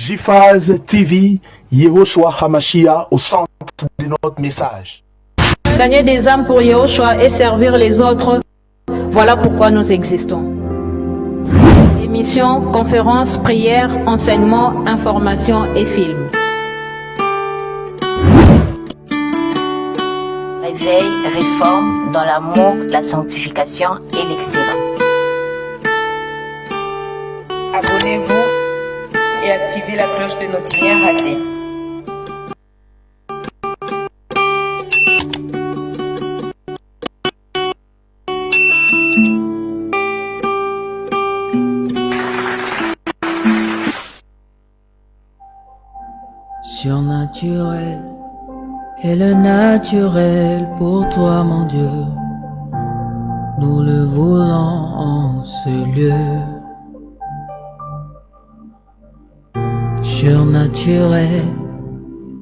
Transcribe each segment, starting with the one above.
JFAZ TV, Yehoshua Hamashia au centre de notre message. Gagner des âmes pour Yehoshua et servir les autres, voilà pourquoi nous existons. Émissions, conférences, prières, enseignements, informations et films. Réveil, réforme dans l'amour, la sanctification et l'excellence. Abonnez-vous et activez la cloche de ne rien rater. Surnaturel et le naturel pour toi, mon Dieu. Nous le voulons en ce lieu. Surnaturel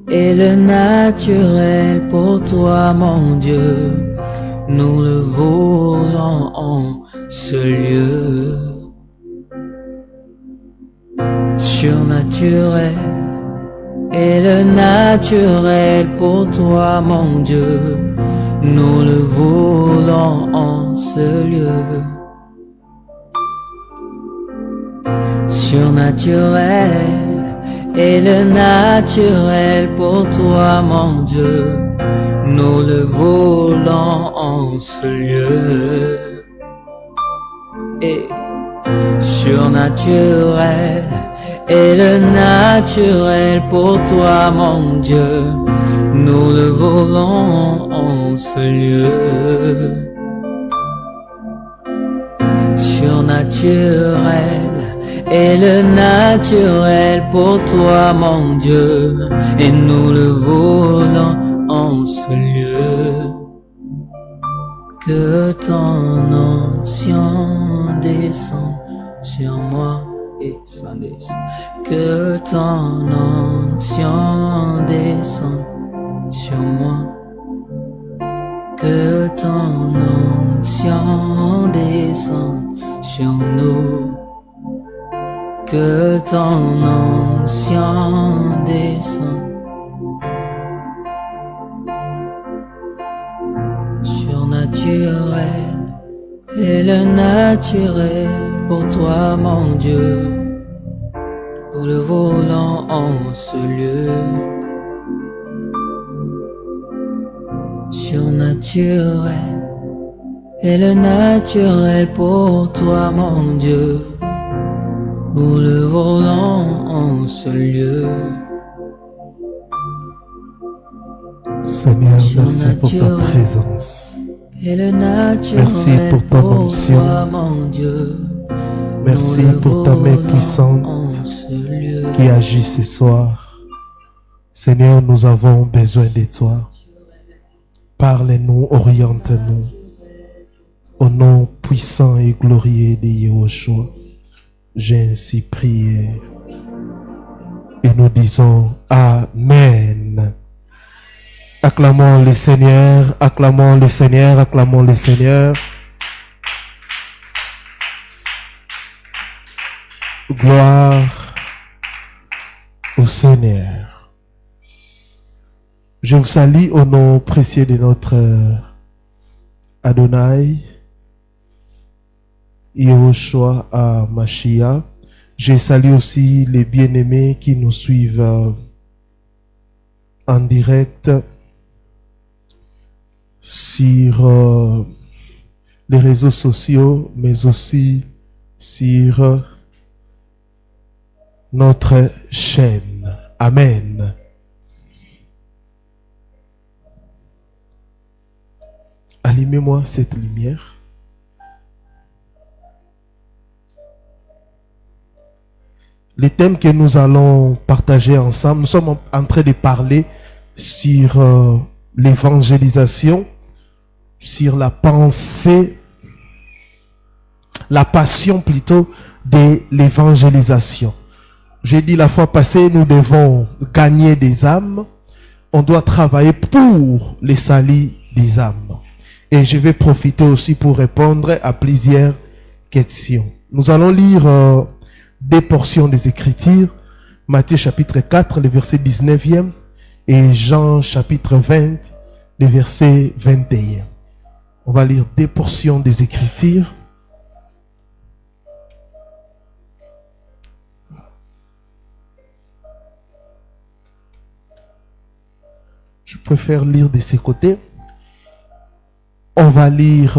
et le naturel pour toi, mon Dieu. Nous le voulons en ce lieu. Surnaturel et le naturel pour toi, mon Dieu, nous le voulons en ce lieu. Surnaturel et le naturel pour toi, mon Dieu, nous le voulons en ce lieu. Et surnaturel et le naturel pour toi, mon Dieu, nous le voulons en ce lieu. Surnaturel et le naturel pour toi, mon Dieu, et nous le voulons en ce lieu. Que ton onction descende sur moi et sans descendre. Que ton onction descende sur moi. Que ton onction descende sur nous. Que ton onction descende. Surnaturel et le naturel pour toi, mon Dieu, nous le voulons en ce lieu. Surnaturel et le naturel pour toi, mon Dieu, nous le voulons en ce lieu. Seigneur, merci pour ta présence. Merci pour ton onction. Merci pour ta main puissante qui agit ce soir. Seigneur, nous avons besoin de toi. Parle-nous, oriente-nous. Au nom puissant et glorieux de Yehoshua, j'ai ainsi prié. Et nous disons Amen. Acclamons le Seigneur, acclamons le Seigneur, acclamons le Seigneur. Gloire au Seigneur. Je vous salue au nom précieux de notre Adonai, Yehoshua Hamashia. Je salue aussi les bien-aimés qui nous suivent en direct sur les réseaux sociaux, mais aussi sur notre chaîne. Amen. Allumez-moi cette lumière. Les thèmes que nous allons partager ensemble, nous sommes en train de parler sur l'évangélisation, sur la pensée, la passion plutôt de l'évangélisation. J'ai dit la fois passée, nous devons gagner des âmes. On doit travailler pour le salut des âmes. Et je vais profiter aussi pour répondre à plusieurs questions. Nous allons lire des portions des Écritures Matthieu chapitre 4, le verset 19e, et Jean chapitre 20, le verset 21. On va lire des portions des Écritures. Je préfère lire de ces côtés. On va lire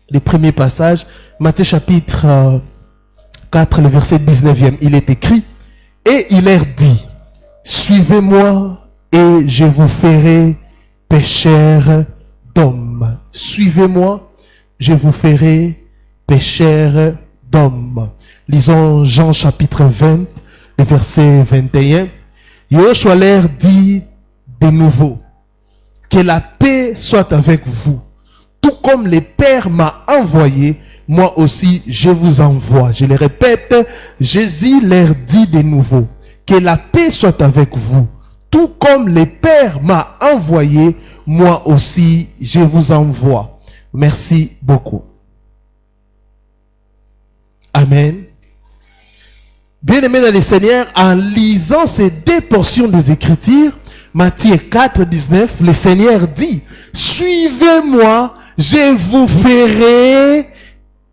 les premiers passages. Matthieu chapitre 4, le verset 19e. Il est écrit, et il leur dit, suivez-moi et je vous ferai pécheurs d'hommes. Suivez-moi, je vous ferai pécheurs d'hommes. Lisons Jean chapitre 20, le verset 21. Yoshua leur dit de nouveau, que la paix soit avec vous. Tout comme le Père m'a envoyé, moi aussi je vous envoie. Je le répète, Jésus leur dit de nouveau, que la paix soit avec vous. Tout comme le Père m'a envoyé, moi aussi je vous envoie. Merci beaucoup. Amen. Bien-aimés dans le Seigneur, en lisant ces deux portions des Écritures, Matthieu 4, 19, le Seigneur dit, suivez-moi, je vous ferai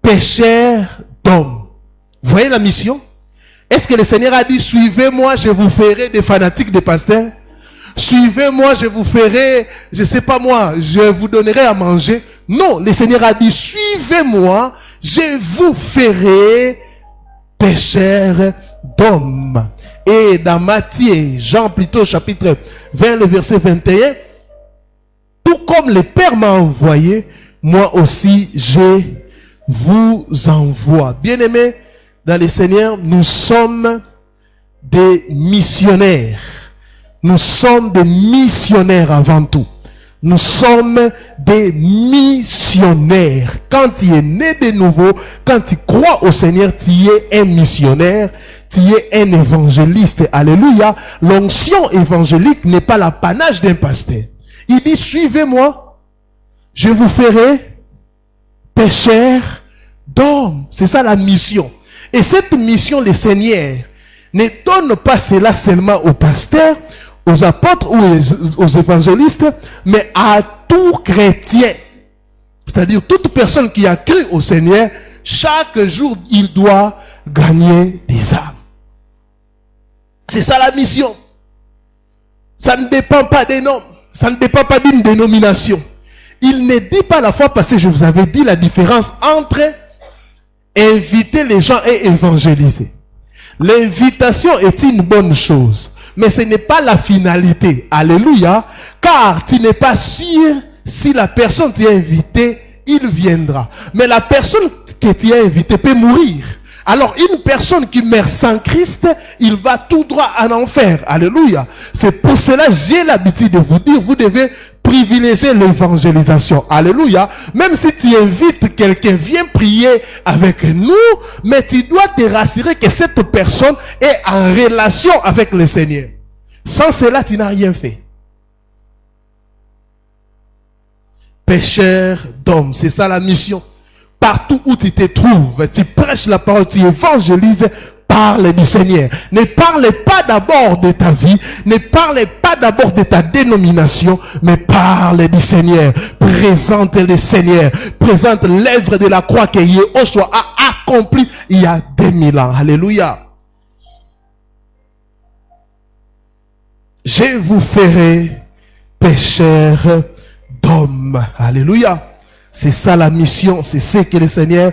pécheurs d'hommes. Vous voyez la mission? Est-ce que le Seigneur a dit, suivez-moi, je vous ferai des fanatiques, des pasteurs? Suivez-moi, je vous ferai, je sais pas moi, je vous donnerai à manger. Non, le Seigneur a dit, suivez-moi, je vous ferai pécheurs d'hommes. Et dans Matthieu, Jean plutôt, chapitre 20, le verset 21, tout comme le Père m'a envoyé, moi aussi je vous envoie. Bien-aimés, dans le Seigneur, nous sommes des missionnaires. Nous sommes des missionnaires avant tout. Nous sommes des missionnaires. Quand tu es né de nouveau, quand tu crois au Seigneur, tu es un missionnaire, tu es un évangéliste. Alléluia. L'onction évangélique n'est pas l'apanage d'un pasteur. Il dit, suivez-moi, je vous ferai pécheurs d'hommes. C'est ça la mission. Et cette mission, le Seigneur ne donne pas cela seulement aux pasteurs, aux apôtres ou aux évangélistes, mais à tout chrétien. C'est-à-dire toute personne qui a cru au Seigneur, chaque jour, il doit gagner des âmes. C'est ça la mission. Ça ne dépend pas des noms. Ça ne dépend pas d'une dénomination. Il ne dit pas la fois passée, je vous avais dit la différence entre inviter les gens et évangéliser. L'invitation est une bonne chose, mais ce n'est pas la finalité. Alléluia. Car tu n'es pas sûr si la personne qui t'a invité, il viendra. Mais la personne que tu as invité peut mourir. Alors une personne qui meurt sans Christ, il va tout droit en enfer. Alléluia. C'est pour cela que j'ai l'habitude de vous dire, vous devez privilégier l'évangélisation. Alléluia. Même si tu invites quelqu'un, viens prier avec nous, mais tu dois te rassurer que cette personne est en relation avec le Seigneur. Sans cela, tu n'as rien fait. Pécheur d'hommes, c'est ça la mission. Partout où tu te trouves, tu prêches la parole, tu évangélises, parle du Seigneur. Ne parle pas d'abord de ta vie, ne parle pas d'abord de ta dénomination, mais parle du Seigneur. Présente le Seigneur, présente l'œuvre de la croix que Yoshua a accompli il y a 2000 ans. Alléluia. Je vous ferai pécheurs d'hommes. Alléluia. C'est ça la mission, c'est ce que le Seigneur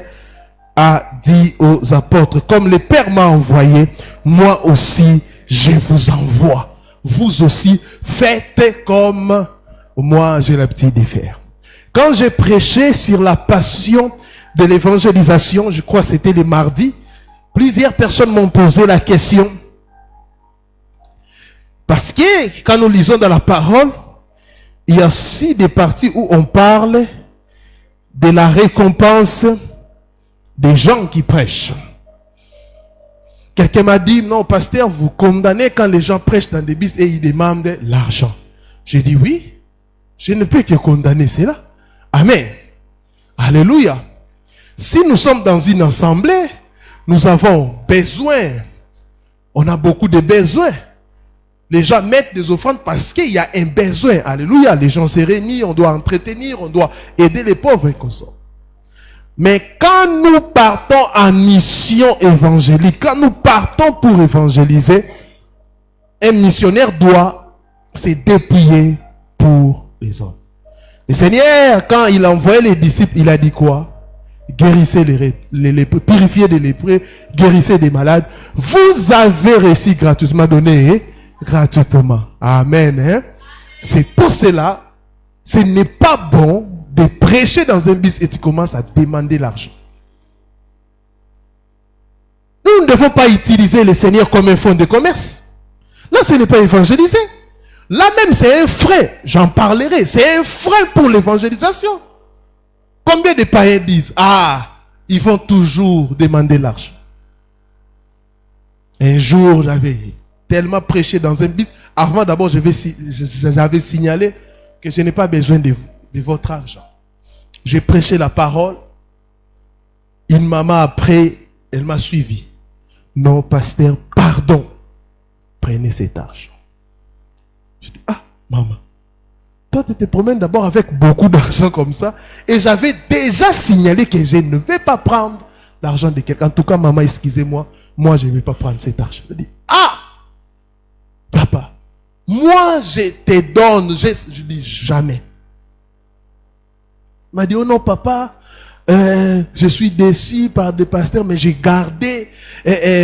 a dit aux apôtres. Comme le Père m'a envoyé, moi aussi je vous envoie. Vous aussi faites comme moi j'ai l'habitude de faire. Quand j'ai prêché sur la passion de l'évangélisation, je crois que c'était le mardi, plusieurs personnes m'ont posé la question. Parce que quand nous lisons dans la parole, il y a aussi des parties où on parle de la récompense des gens qui prêchent. Quelqu'un m'a dit, non, pasteur, vous condamnez quand les gens prêchent dans des bus et ils demandent l'argent. J'ai dit, oui, je ne peux que condamner cela. Amen. Alléluia. Si nous sommes dans une assemblée, nous avons besoin On a beaucoup de besoins. Les gens mettent des offrandes parce qu'il y a un besoin. Alléluia. Les gens se réunissent, on doit entretenir, on doit aider les pauvres et comme ça. Mais quand nous partons en mission évangélique, quand nous partons pour évangéliser, un missionnaire doit se dépouiller pour les autres. Le Seigneur, quand il a envoyé les disciples, il a dit quoi? Guérissez les lépreux, purifiez les lépreux, guérissez des malades. Vous avez reçu gratuitement, donné gratuitement. Amen. Hein? C'est pour cela, ce n'est pas bon de prêcher dans un bus et tu commences à demander l'argent. Nous ne devons pas utiliser le Seigneur comme un fonds de commerce. Là, ce n'est pas évangéliser. Là même, c'est un frein. J'en parlerai. C'est un frein pour l'évangélisation. Combien de païens disent, ah, ils vont toujours demander l'argent. Un jour, j'avais tellement prêché dans un bus. Avant, d'abord, j'avais signalé que je n'ai pas besoin de votre argent. J'ai prêché la parole. Une maman après, elle m'a suivi. Non, pasteur, pardon. Prenez cet argent. Je dis, ah, maman. Toi, tu te promènes d'abord avec beaucoup d'argent comme ça. Et j'avais déjà signalé que je ne vais pas prendre l'argent de quelqu'un. En tout cas, maman, excusez-moi. Moi, je ne vais pas prendre cet argent. Je dis, ah, papa, moi, je te donne. Je dis, jamais. Il m'a dit, oh non, papa, je suis déçu par des pasteurs, mais j'ai gardé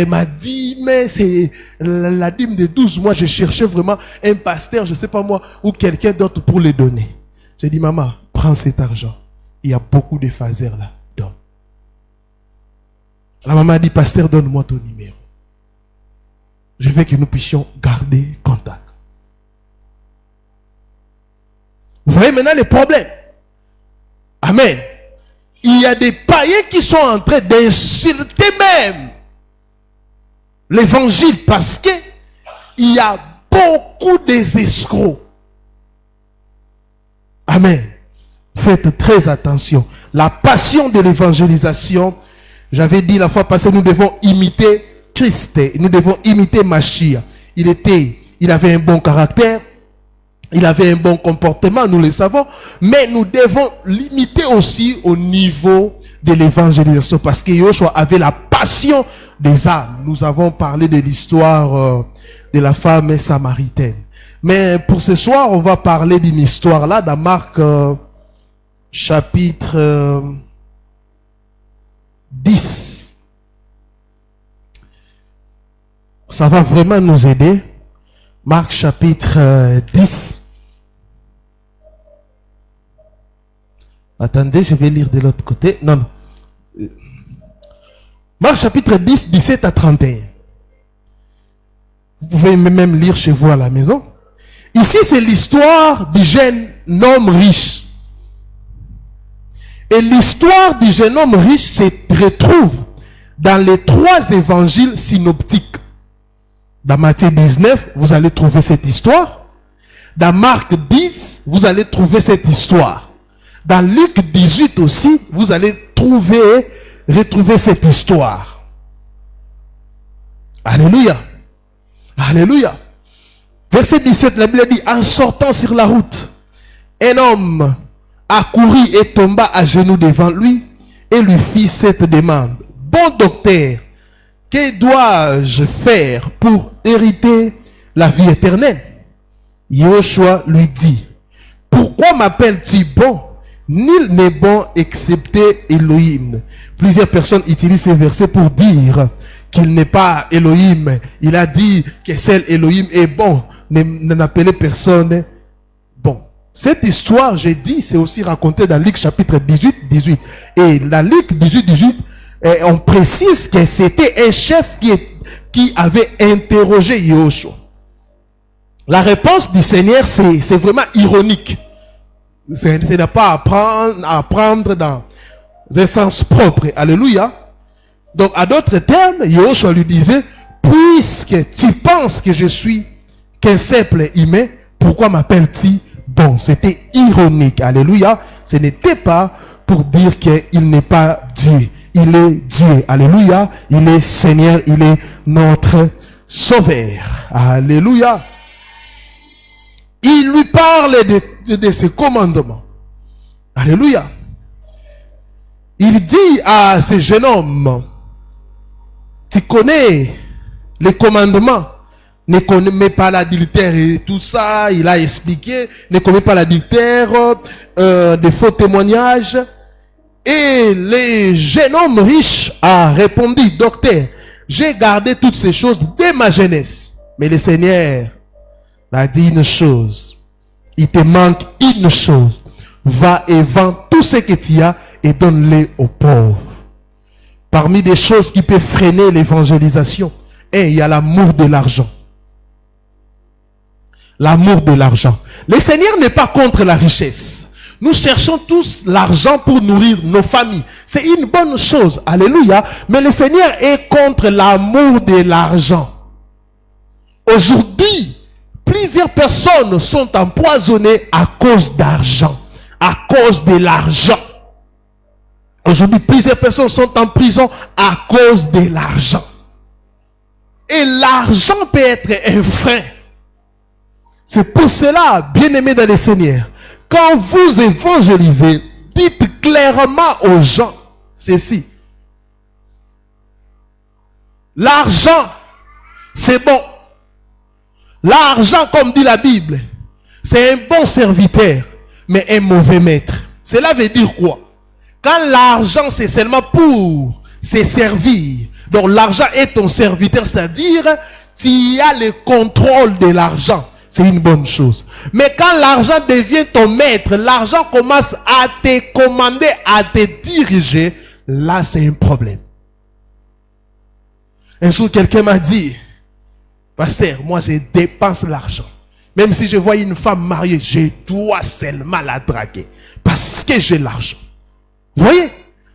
ma dîme, c'est la dîme de 12 mois. Je cherchais vraiment un pasteur, je ne sais pas moi, ou quelqu'un d'autre pour les donner. J'ai dit, maman, prends cet argent. Il y a beaucoup de phasers là. Donne. La maman a dit, pasteur, donne-moi ton numéro. Je veux que nous puissions garder contact. Vous voyez maintenant les problèmes. Amen. Il y a des païens qui sont en train d'insulter même l'évangile parce que il y a beaucoup d'escrocs. Amen. Faites très attention. La passion de l'évangélisation, j'avais dit la fois passée, nous devons imiter Christ. Nous devons imiter Mashiach. Il avait un bon caractère. Il avait un bon comportement, nous le savons, mais nous devons l'imiter aussi au niveau de l'évangélisation parce que Yoshua avait la passion des âmes. Nous avons parlé de l'histoire de la femme samaritaine. Mais pour ce soir, on va parler d'une histoire là dans Marc chapitre 10. Ça va vraiment nous aider. Marc chapitre 10. Attendez, je vais lire de l'autre côté. Non. Marc chapitre 10, 17 à 31. Vous pouvez même lire chez vous à la maison. Ici, c'est l'histoire du jeune homme riche. Et l'histoire du jeune homme riche se retrouve dans les 3 évangiles synoptiques. Dans Matthieu 19, vous allez trouver cette histoire. Dans Marc 10, vous allez trouver cette histoire. Dans Luc 18 aussi, vous allez retrouver cette histoire. Alléluia. Alléluia. Verset 17, la Bible dit, en sortant sur la route, un homme accourut et tomba à genoux devant lui et lui fit cette demande. Bon docteur, que dois-je faire pour hériter la vie éternelle? Yoshua lui dit, pourquoi m'appelles-tu bon? Nul n'est bon excepté Elohim. Plusieurs personnes utilisent ces versets pour dire qu'il n'est pas Elohim. Il a dit que seul Elohim est bon. N'appelez personne bon. Cette histoire, j'ai dit, c'est aussi raconté dans Luc chapitre 18. Et dans Luc 18, on précise que c'était un chef qui avait interrogé Yoshua. La réponse du Seigneur, c'est vraiment ironique. C'est de pas apprendre dans un sens propre. Alléluia. Donc, à d'autres termes, Yoshua lui disait, puisque tu penses que je suis qu'un simple humain, pourquoi m'appelles-tu bon? C'était ironique. Alléluia. Ce n'était pas pour dire qu'il n'est pas Dieu. Il est Dieu. Alléluia. Il est Seigneur. Il est notre sauveur. Alléluia. Il lui parle de ses commandements. Alléluia. Il dit à ce jeune homme, tu connais les commandements, ne connais pas l'adultère et tout ça, il a expliqué, ne connais pas l'adultère, des faux témoignages. Et le jeune homme riche a répondu, docteur, j'ai gardé toutes ces choses dès ma jeunesse. Mais le Seigneur a dit une chose, il te manque une chose, va et vends tout ce que tu as et donne-les aux pauvres. Parmi des choses qui peuvent freiner l'évangélisation, il y a l'amour de l'argent. L'amour de l'argent. Le Seigneur n'est pas contre la richesse. Nous cherchons tous l'argent pour nourrir nos familles. C'est une bonne chose. Alléluia. Mais le Seigneur est contre l'amour de l'argent. Aujourd'hui, plusieurs personnes sont empoisonnées à cause d'argent. À cause de l'argent. Aujourd'hui, plusieurs personnes sont en prison à cause de l'argent. Et l'argent peut être un frein. C'est pour cela, bien-aimés dans le Seigneur, quand vous évangélisez, dites clairement aux gens ceci. L'argent, c'est bon. L'argent, comme dit la Bible, c'est un bon serviteur, mais un mauvais maître. Cela veut dire quoi? Quand l'argent, c'est seulement pour se servir. Donc l'argent est ton serviteur, c'est-à-dire tu as le contrôle de l'argent. C'est une bonne chose. Mais quand l'argent devient ton maître, l'argent commence à te commander, à te diriger, là c'est un problème. Un jour quelqu'un m'a dit, pasteur, moi je dépense l'argent. Même si je vois une femme mariée, je dois seulement la draguer. Parce que j'ai l'argent. Vous voyez?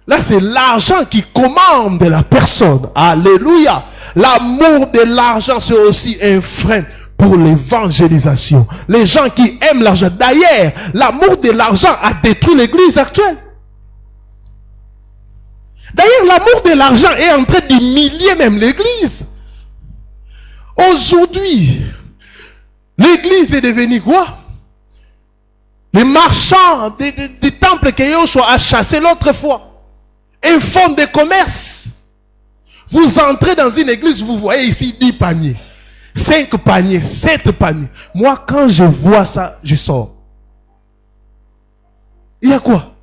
Là c'est l'argent qui commande la personne. Alléluia. L'amour de l'argent c'est aussi un frein pour l'évangélisation. Les gens qui aiment l'argent. D'ailleurs, l'amour de l'argent a détruit l'église actuelle. D'ailleurs, l'amour de l'argent est en train d'humilier même l'église. Aujourd'hui, l'église est devenue quoi? Les marchands des temples que Yoshua a chassés l'autre fois. Un fonds de commerce. Vous entrez dans une église, vous voyez ici 10 paniers. 5 paniers, 7 paniers. Moi, quand je vois ça, je sors. Il y a quoi?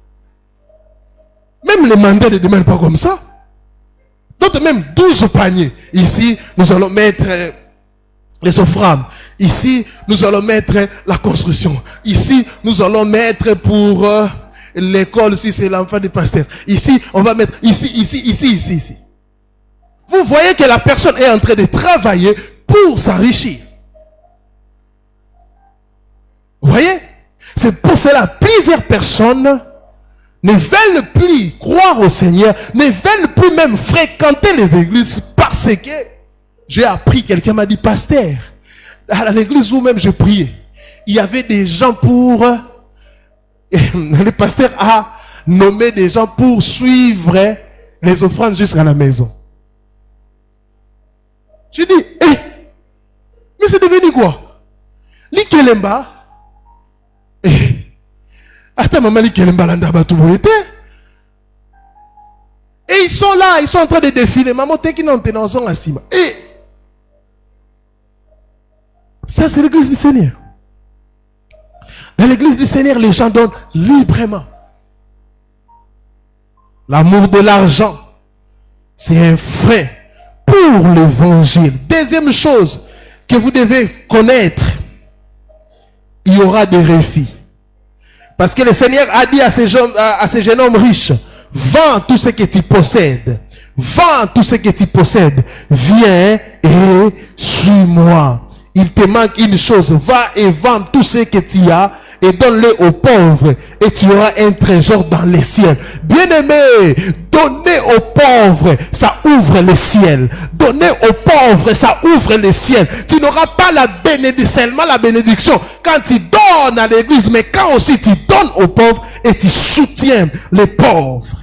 Même les mandats ne demandent pas comme ça. D'autres même 12 paniers. Ici, nous allons mettre les offrandes. Ici, nous allons mettre la construction. Ici, nous allons mettre pour l'école, si c'est l'enfant du pasteur. Ici, on va mettre ici. Vous voyez que la personne est en train de travailler pour s'enrichir. Vous voyez? C'est pour cela plusieurs personnes ne veulent plus croire au Seigneur, ne veulent plus même fréquenter les églises parce que j'ai appris, quelqu'un m'a dit, pasteur, à l'église où même je priais, il y avait des gens pour, le pasteur a nommé des gens pour suivre les offrandes jusqu'à la maison. J'ai dit, mais c'est devenu quoi? L'Ikelemba. Attends, maman, l'Ikelemba, l'Andaba, tout le monde. Et ils sont là, ils sont en train de défiler. Maman, t'es qui n'en tenant en cima. Et ça, c'est l'église du Seigneur. Dans l'église du Seigneur, les gens donnent librement. L'amour de l'argent, c'est un frein pour l'évangile. Deuxième chose que vous devez connaître, il y aura des refus. Parce que le Seigneur a dit à ces jeunes hommes riches, vends tout ce que tu possèdes. Vends tout ce que tu possèdes. Viens et suis-moi. Il te manque une chose. Va et vends tout ce que tu as et donne-le aux pauvres. Et tu auras un trésor dans les ciels. Bien-aimé, donnez aux pauvres, ça ouvre le ciel. Donnez aux pauvres, ça ouvre le ciel. Tu n'auras pas la bénédiction, seulement la bénédiction quand tu donnes à l'église, mais quand aussi tu donnes aux pauvres et tu soutiens les pauvres.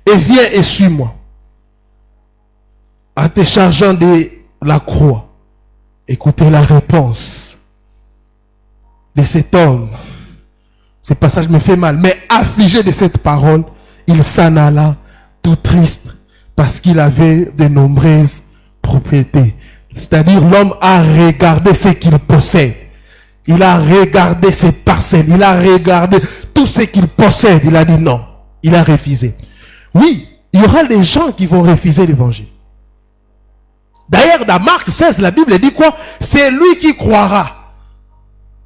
Et viens et suis-moi. en te chargeant de la croix. Écoutez la réponse de cet homme. Ce passage me fait mal. Mais affligé de cette parole, il s'en alla tout triste parce qu'il avait de nombreuses propriétés. C'est-à-dire l'homme a regardé ce qu'il possède. Il a regardé ses parcelles. Il a regardé tout ce qu'il possède. Il a dit non. Il a refusé. Oui, il y aura des gens qui vont refuser l'évangile. D'ailleurs, dans Marc 16, la Bible dit quoi? C'est lui qui croira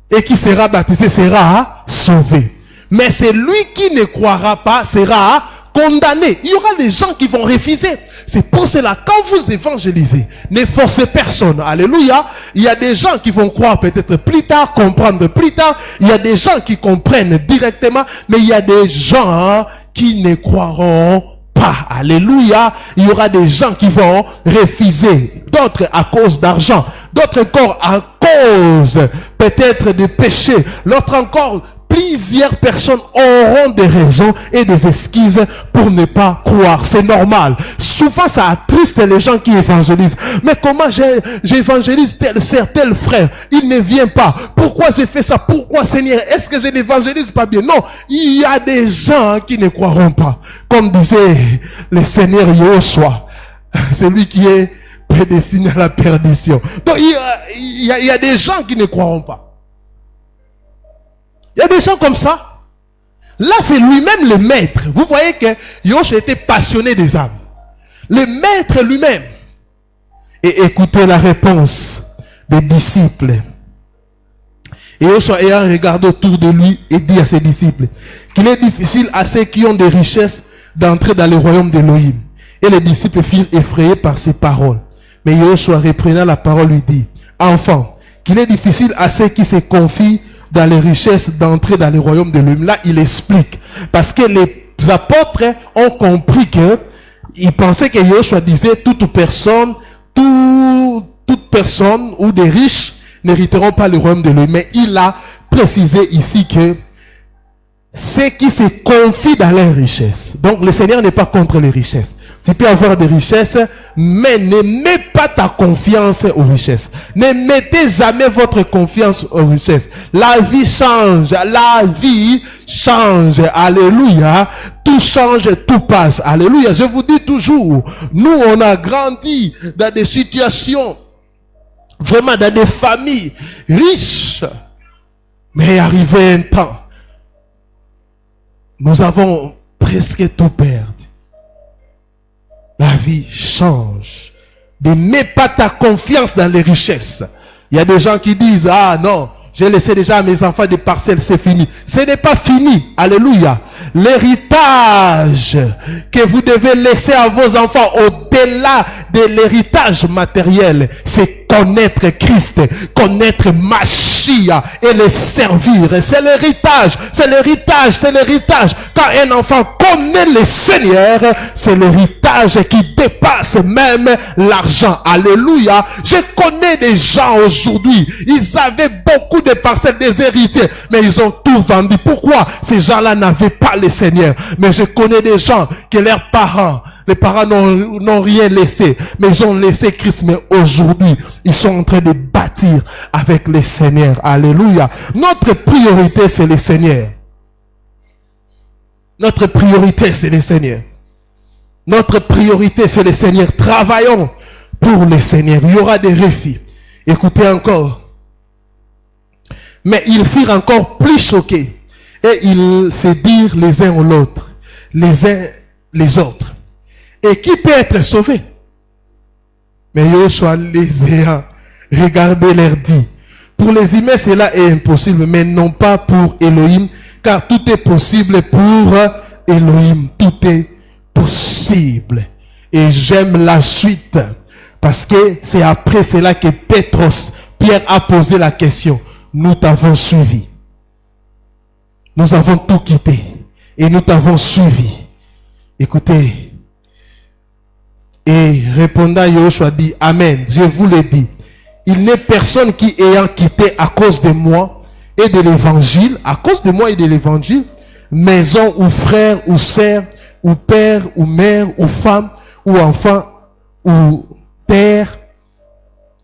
et qui sera baptisé, sera sauvé. Mais c'est lui qui ne croira pas, sera condamné. Il y aura des gens qui vont refuser. C'est pour cela, quand vous évangélisez, ne forcez personne. Alléluia. Il y a des gens qui vont croire peut-être plus tard, comprendre plus tard. Il y a des gens qui comprennent directement, mais il y a des gens qui ne croiront pas. Alléluia. Il y aura des gens qui vont refuser. D'autres à cause d'argent. D'autres encore à cause peut-être de péché. L'autre encore, plusieurs personnes auront des raisons et des excuses pour ne pas croire. C'est normal. Souvent, ça attriste les gens qui évangélisent. Mais comment j'évangélise tel frère? Il ne vient pas. Pourquoi j'ai fait ça? Pourquoi, Seigneur? Est-ce que je n'évangélise pas bien? Non. Il y a des gens qui ne croiront pas. Comme disait le Seigneur Yoshua, celui qui est prédestiné à la perdition. Donc, il y a des gens qui ne croiront pas. Il y a des gens comme ça. Là, c'est lui-même le maître. Vous voyez que Yoshua était passionné des âmes. Le maître lui-même. Et écoutez la réponse des disciples. Et Yoshua ayant regardé autour de lui et dit à ses disciples qu'il est difficile à ceux qui ont des richesses d'entrer dans le royaume d'Élohim. Et les disciples furent effrayés par ces paroles. Mais Yoshua reprenant la parole lui dit, enfant, qu'il est difficile à ceux qui se confient dans les richesses d'entrer dans le royaume de l'homme. Là, il explique. Parce que les apôtres ont compris que ils pensaient que Yoshua disait toute personne ou des riches n'hériteront pas le royaume de l'homme. Mais il a précisé ici que ceux qui se confient dans les richesses. Donc, le Seigneur n'est pas contre les richesses. Tu peux avoir des richesses, mais ne mets pas ta confiance aux richesses. Ne mettez jamais votre confiance aux richesses. La vie change. La vie change. Alléluia. Tout change, tout passe. Alléluia. Je vous dis toujours, nous, on a grandi dans des situations, vraiment dans des familles riches. Mais arrivé un temps, nous avons presque tout perdu. La vie change. Ne mets pas ta confiance dans les richesses. Il y a des gens qui disent, ah non, j'ai laissé déjà à mes enfants des parcelles, c'est fini. Ce n'est pas fini. Alléluia. L'héritage que vous devez laisser à vos enfants au-delà de l'héritage matériel, c'est connaître Christ, connaître Machia et le servir. C'est l'héritage, c'est l'héritage, c'est l'héritage. Quand un enfant connaît le Seigneur, c'est l'héritage qui dépasse même l'argent. Alléluia. Je connais des gens aujourd'hui, ils avaient beaucoup de parcelles, des héritiers, mais ils ont tout vendu. Pourquoi? Ces gens-là n'avaient pas le Seigneur. Mais je connais des gens que leurs parents, les parents n'ont rien laissé, mais ils ont laissé Christ. Mais aujourd'hui, ils sont en train de bâtir avec le Seigneur. Alléluia. Notre priorité, c'est le Seigneur. Notre priorité, c'est le Seigneur. Notre priorité, c'est le Seigneur. Travaillons pour le Seigneur. Il y aura des refus. Écoutez encore. Mais ils furent encore plus choqués. Et ils se dirent les uns aux autres, les uns les autres. Et qui peut être sauvé? Mais Yoshua les ayant regardés leur dit, pour les humains cela est impossible, mais non pas pour Elohim, car tout est possible pour Elohim. Tout est possible. Et j'aime la suite, parce que c'est après cela que Pierre a posé la question. Nous t'avons suivi. Nous avons tout quitté et nous t'avons suivi. Écoutez. Et répondant, Yoshua dit, Amen, je vous le dis. Il n'est personne qui ayant quitté à cause de moi et de l'évangile, à cause de moi et de l'évangile, maison ou frère ou sœur ou père ou mère ou femme ou enfant ou terre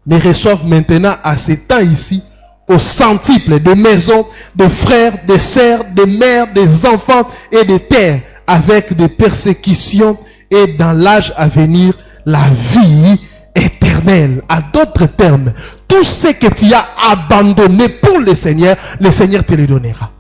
ne reçoivent maintenant à ce temps ici au centuple des maisons, des frères, des sœurs, des mères, des enfants et des terres, avec des persécutions et dans l'âge à venir, la vie éternelle. À d'autres termes, tout ce que tu as abandonné pour le Seigneur te le donnera.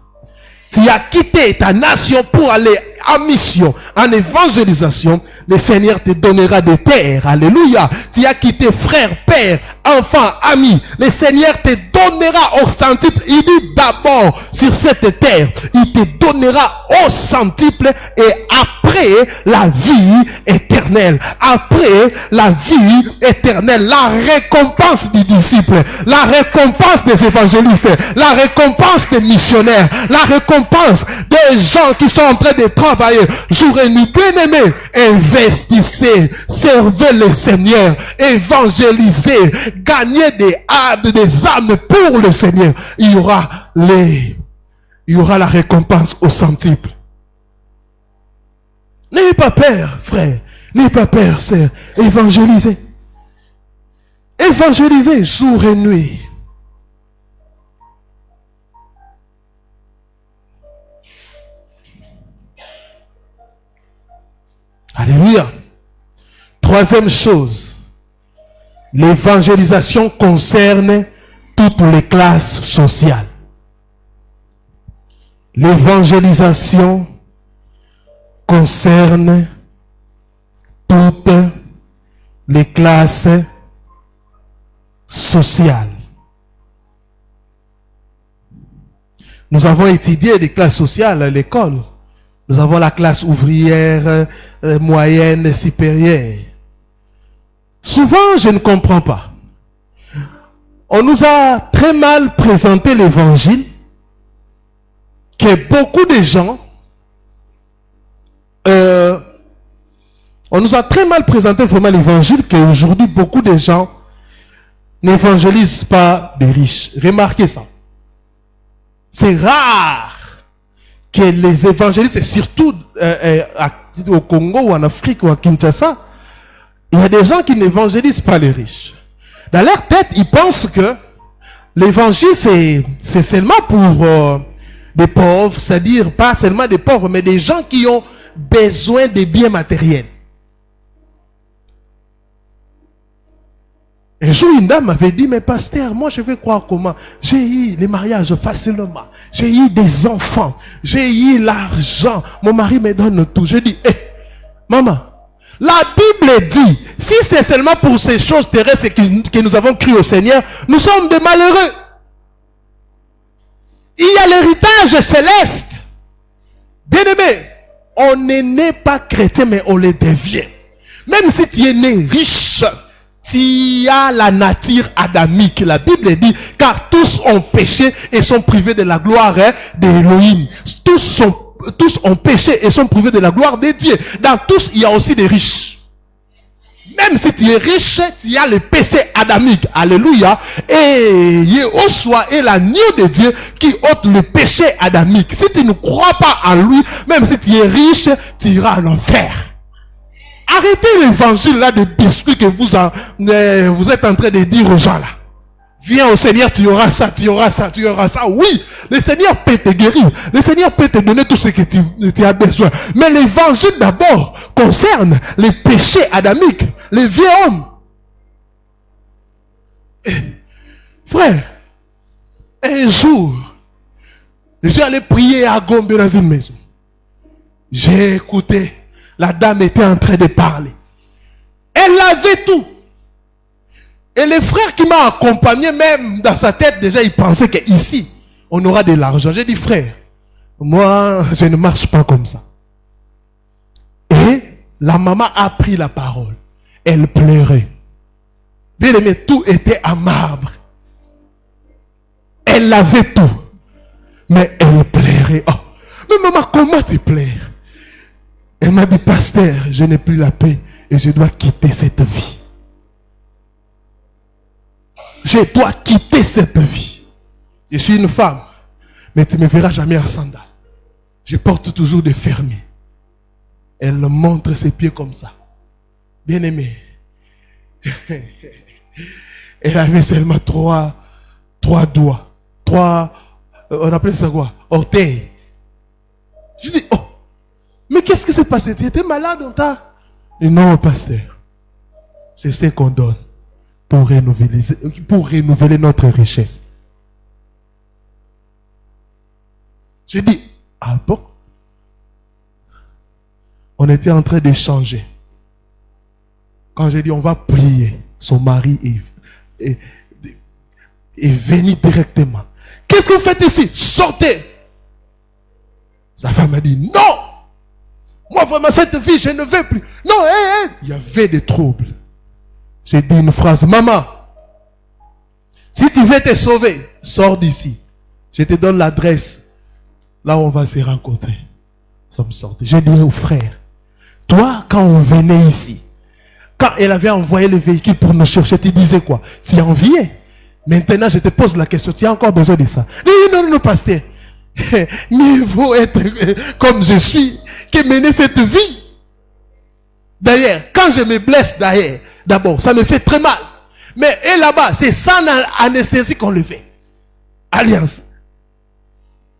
Tu as quitté ta nation pour aller en mission, en évangélisation, le Seigneur te donnera des terres. Alléluia. Tu as quitté frère, père, enfant, ami. Le Seigneur te donnera au centuple. Il dit d'abord sur cette terre, il te donnera au centuple et après la vie éternelle. Après la vie éternelle, la récompense du disciple, la récompense des évangélistes, la récompense des missionnaires, la récompense des gens qui sont en train de travailler jour et nuit. Bien-aimés, investissez, servez le Seigneur, évangélisez, gagnez des âmes pour le Seigneur. Il y aura la récompense au centuple. N'ayez pas peur, frère. N'ayez pas peur, sœur. Évangélisez. Évangélisez jour et nuit. Alléluia. Troisième chose, l'évangélisation concerne toutes les classes sociales. L'évangélisation concerne toutes les classes sociales. Nous avons étudié les classes sociales à l'école. Nous avons la classe ouvrière, moyenne, supérieure. Souvent, je ne comprends pas. On nous a très mal présenté l'évangile, que beaucoup de gens, on nous a très mal présenté vraiment l'évangile, qu'aujourd'hui, beaucoup de gens n'évangélisent pas des riches. Remarquez ça. C'est rare que les évangélistes, et surtout au Congo ou en Afrique ou à Kinshasa, il y a des gens qui n'évangélisent pas les riches. Dans leur tête, ils pensent que l'évangile, c'est seulement pour des pauvres, c'est-à-dire pas seulement des pauvres, mais des gens qui ont besoin de biens matériels. Un jour, une dame m'avait dit, mais pasteur, moi je vais croire comment? J'ai eu les mariages facilement. J'ai eu des enfants. J'ai eu l'argent. Mon mari me donne tout. J'ai dit, maman, la Bible dit, si c'est seulement pour ces choses terrestres que nous avons cru au Seigneur, nous sommes des malheureux. Il y a l'héritage céleste. Bien-aimé, on n'est pas chrétien, mais on le devient. Même si tu es né riche, tu as la nature adamique. La Bible dit, car tous ont péché et sont privés de la gloire d'Élohim. Tous ont péché et sont privés de la gloire de Dieu. Dans tous, il y a aussi des riches. Même si tu es riche, tu as le péché adamique. Alléluia. Et Yehoshua est l'agneau de Dieu qui ôte le péché adamique. Si tu ne crois pas en lui, même si tu es riche, tu iras en enfer. Arrêtez l'évangile là de biscuits que vous êtes en train de dire aux gens là. Viens au Seigneur, tu auras ça, tu auras ça, tu auras ça. Oui, le Seigneur peut te guérir. Le Seigneur peut te donner tout ce que tu as besoin. Mais l'évangile d'abord concerne les péchés adamiques, les vieux hommes. Frère, un jour, je suis allé prier à Gombe dans une maison. J'ai écouté. La dame était en train de parler. Elle avait tout. Et le frère qui m'a accompagné, même dans sa tête, déjà, il pensait qu'ici, on aura de l'argent. J'ai dit, frère, moi, je ne marche pas comme ça. Et la maman a pris la parole. Elle pleurait. Bien aimé, tout était à marbre. Elle avait tout. Mais elle pleurait. Oh, mais maman, comment tu pleures? Elle m'a dit, pasteur, je n'ai plus la paix et je dois quitter cette vie. Je dois quitter cette vie. Je suis une femme, mais tu ne me verras jamais en sandales. Je porte toujours des fermiers. Elle montre ses pieds comme ça. Bien-aimé, Elle avait seulement trois doigts. On appelait ça quoi? Orteils. Je dis, oh, mais qu'est-ce qui s'est passé? Tu étais malade, on t'a... Non, pasteur. C'est ce qu'on donne pour renouveler notre richesse. J'ai dit, ah bon? On était en train d'échanger. Quand j'ai dit, on va prier, son mari est venu directement. Qu'est-ce que vous faites ici? Sortez! Sa femme a dit, non! Moi, vraiment, cette vie, je ne veux plus. Non, il y avait des troubles. J'ai dit une phrase, maman, si tu veux te sauver, sors d'ici. Je te donne l'adresse. Là où on va se rencontrer. Ça me sortait. J'ai dit au frère, toi, quand on venait ici, quand elle avait envoyé le véhicule pour nous chercher, tu disais quoi? Tu enviais. Maintenant, je te pose la question, tu as encore besoin de ça? Non, pasteur. Mieux vaut être comme je suis que mener cette vie. D'ailleurs, quand je me blesse d'abord, ça me fait très mal. Mais et là-bas, c'est sans anesthésie qu'on le fait. Alliance.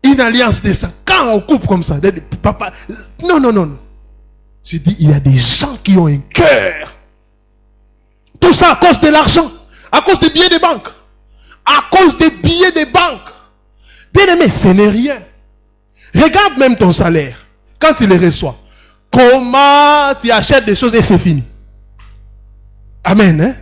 Une alliance de ça. Quand on coupe comme ça, papa, non. Je dis, il y a des gens qui ont un cœur. Tout ça à cause de l'argent, à cause des billets de banque, à cause des billets de banque. Bien aimé, ce n'est rien. Regarde même ton salaire. Quand tu les reçois, comment tu achètes des choses et c'est fini. Amen. Hein?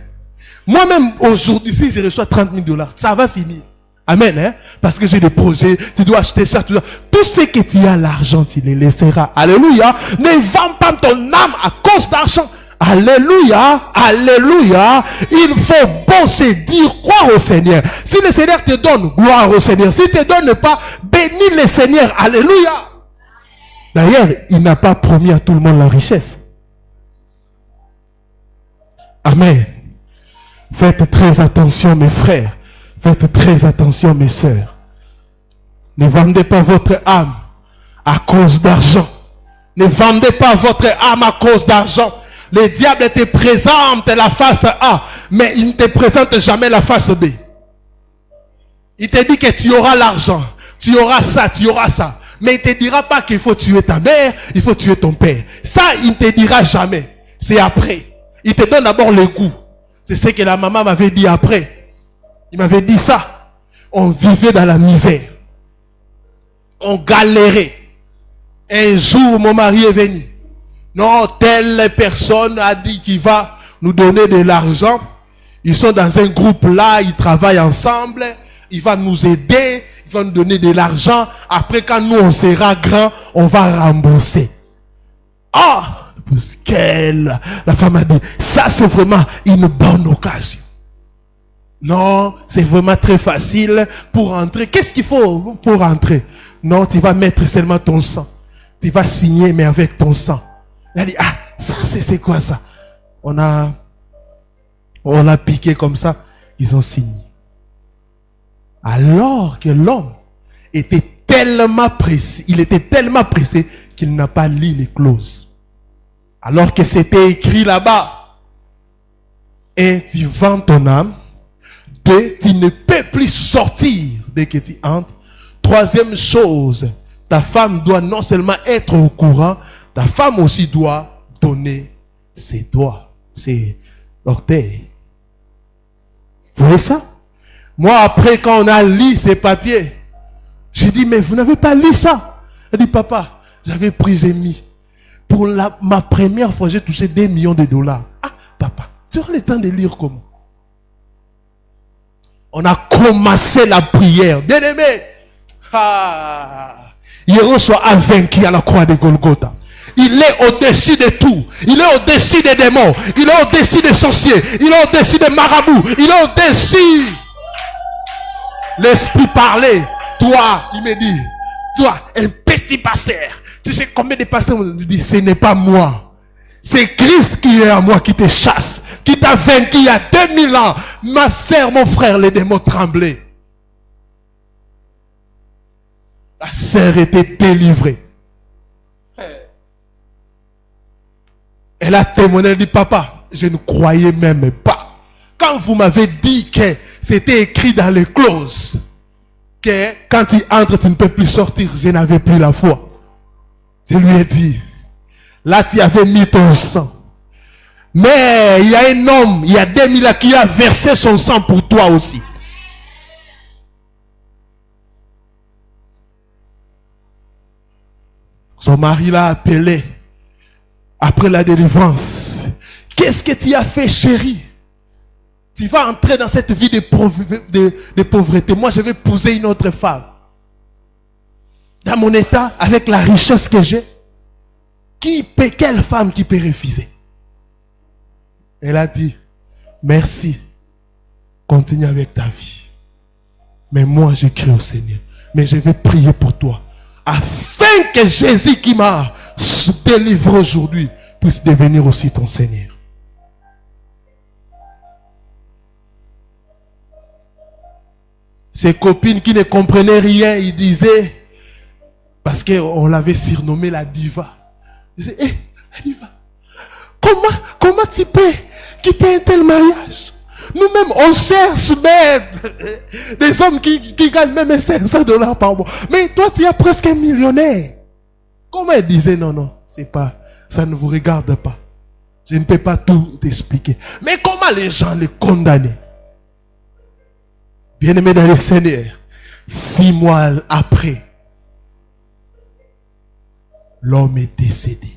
Moi-même, aujourd'hui, si je reçois 30 000 $, ça va finir. Amen. Hein? Parce que j'ai des projets, tu dois acheter ça, tout ce que tu as, l'argent, tu les laisseras. Alléluia. Ne vends pas ton âme à cause d'argent. Alléluia, alléluia. Il faut bon se dire, croire au Seigneur. Si le Seigneur te donne, gloire au Seigneur. S'il ne te donne pas, bénis le Seigneur. Alléluia. D'ailleurs, il n'a pas promis à tout le monde la richesse. Amen. Faites très attention, mes frères. Faites très attention, mes sœurs. Ne vendez pas votre âme à cause d'argent. Ne vendez pas votre âme à cause d'argent. Le diable te présente la face A, mais il ne te présente jamais la face B. Il te dit que tu auras l'argent, tu auras ça, tu auras ça. Mais il ne te dira pas qu'il faut tuer ta mère, il faut tuer ton père. Ça, il ne te dira jamais. C'est après. Il te donne d'abord le goût. C'est ce que la maman m'avait dit après. Il m'avait dit ça. On vivait dans la misère. On galérait. Un jour, mon mari est venu. Non, telle personne a dit qu'il va nous donner de l'argent. Ils sont dans un groupe là, ils travaillent ensemble. Il va nous aider, il va nous donner de l'argent. Après, quand nous, on sera grand, on va rembourser. Ah, parce qu'elle, la femme a dit, ça c'est vraiment une bonne occasion. Non, c'est vraiment très facile pour rentrer. Qu'est-ce qu'il faut pour rentrer? Non, tu vas mettre seulement ton sang. Tu vas signer, mais avec ton sang. Elle a dit, ah, ça c'est quoi ça? On a piqué comme ça. Ils ont signé. Alors que l'homme était tellement pressé, il était tellement pressé qu'il n'a pas lu les clauses. Alors que c'était écrit là-bas. Et tu vends ton âme. 2, tu ne peux plus sortir dès que tu entres. 3e chose, ta femme doit non seulement être au courant, ta femme aussi doit donner ses doigts, ses orteils. Vous voyez ça? Moi, après, quand on a lu ces papiers, j'ai dit, mais vous n'avez pas lu ça? Elle dit, papa, j'avais pris, j'ai mis. Pour ma première fois, j'ai touché 2 millions de $. Ah, papa, tu auras le temps de lire comment? On a commencé la prière. Bien aimé. Ah, Yeshua a vaincu à la croix de Golgotha. Il est au-dessus de tout. Il est au-dessus des démons. Il est au-dessus des sorciers. Il est au-dessus des marabouts. Il est au-dessus. L'esprit parlait. Toi, il me dit, toi, un petit pasteur. Tu sais combien de pasteurs me disent, ce n'est pas moi. C'est Christ qui est à moi, qui te chasse, qui t'a vaincu il y a 2000 ans. Ma sœur, mon frère, les démons tremblaient. La sœur était délivrée. Elle a témoigné, elle dit, papa, je ne croyais même pas. Quand vous m'avez dit que c'était écrit dans les clauses, que quand il entre, tu ne peux plus sortir, je n'avais plus la foi. Je lui ai dit, là tu avais mis ton sang. Mais il y a un homme, il y a 2000 là qui a versé son sang pour toi aussi. Son mari l'a appelé après la délivrance. Qu'est-ce que tu as fait, chérie? Tu vas entrer dans cette vie de pauvreté. Moi, je vais épouser une autre femme. Dans mon état, avec la richesse que j'ai, quelle femme qui peut refuser? Elle a dit, merci, continue avec ta vie. Mais moi, je crie au Seigneur. Mais je vais prier pour toi. Afin que Jésus qui m'a délivré aujourd'hui puisse devenir aussi ton Seigneur. Ses copines qui ne comprenaient rien, ils disaient, parce qu'on l'avait surnommé la diva. Ils disaient, hé, la diva, comment tu peux quitter un tel mariage? Nous-mêmes, on cherche même des hommes qui gagnent même $500 par mois. Mais toi, tu es presque un millionnaire. Comment elle disait, non, c'est pas, ça ne vous regarde pas. Je ne peux pas tout expliquer. Mais comment les gens les condamnaient? Bien-aimés dans le Seigneur, 6 mois après, l'homme est décédé.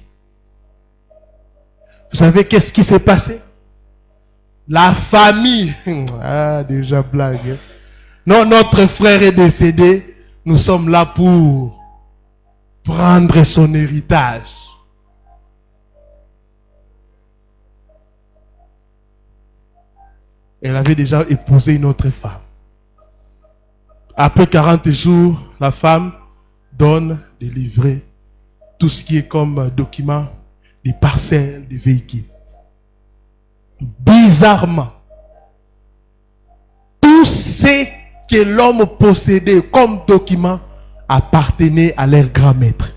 Vous savez qu'est-ce qui s'est passé? La famille, déjà blague. Non, notre frère est décédé. Nous sommes là pour prendre son héritage. Elle avait déjà épousé une autre femme. Après 40 jours, la femme donne des livrets, tout ce qui est comme document, des parcelles, des véhicules. Bizarrement, tout ce que l'homme possédait comme document appartenait à leur grand maître.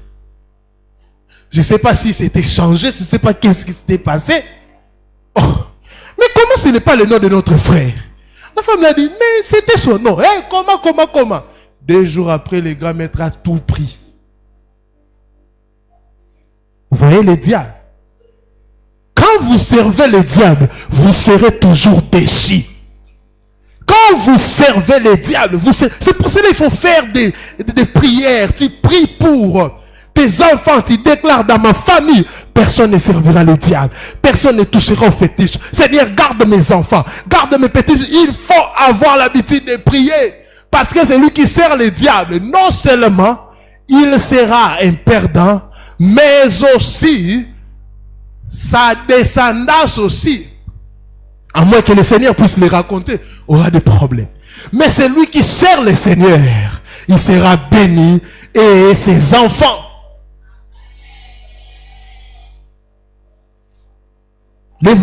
Je ne sais pas si c'était changé, je ne sais pas qu'est-ce qui s'était passé. Oh. Mais comment ce n'est pas le nom de notre frère? La femme l'a dit, mais c'était son nom. Hey, comment? 2 jours après, le grand maître a tout pris. Vous voyez le diable? Quand vous servez le diable, vous serez toujours déçus. Quand vous servez le diable, c'est pour cela qu'il faut faire des prières. Tu pries pour tes enfants, tu déclares dans ma famille, personne ne servira le diable. Personne ne touchera au fétiche. Seigneur, garde mes enfants, garde mes petits. Il faut avoir l'habitude de prier. Parce que c'est lui qui sert le diable. Non seulement, il sera un perdant, mais aussi, sa descendance aussi, à moins que le Seigneur puisse les raconter, aura des problèmes. Mais c'est lui qui sert le Seigneur, il sera béni et ses enfants.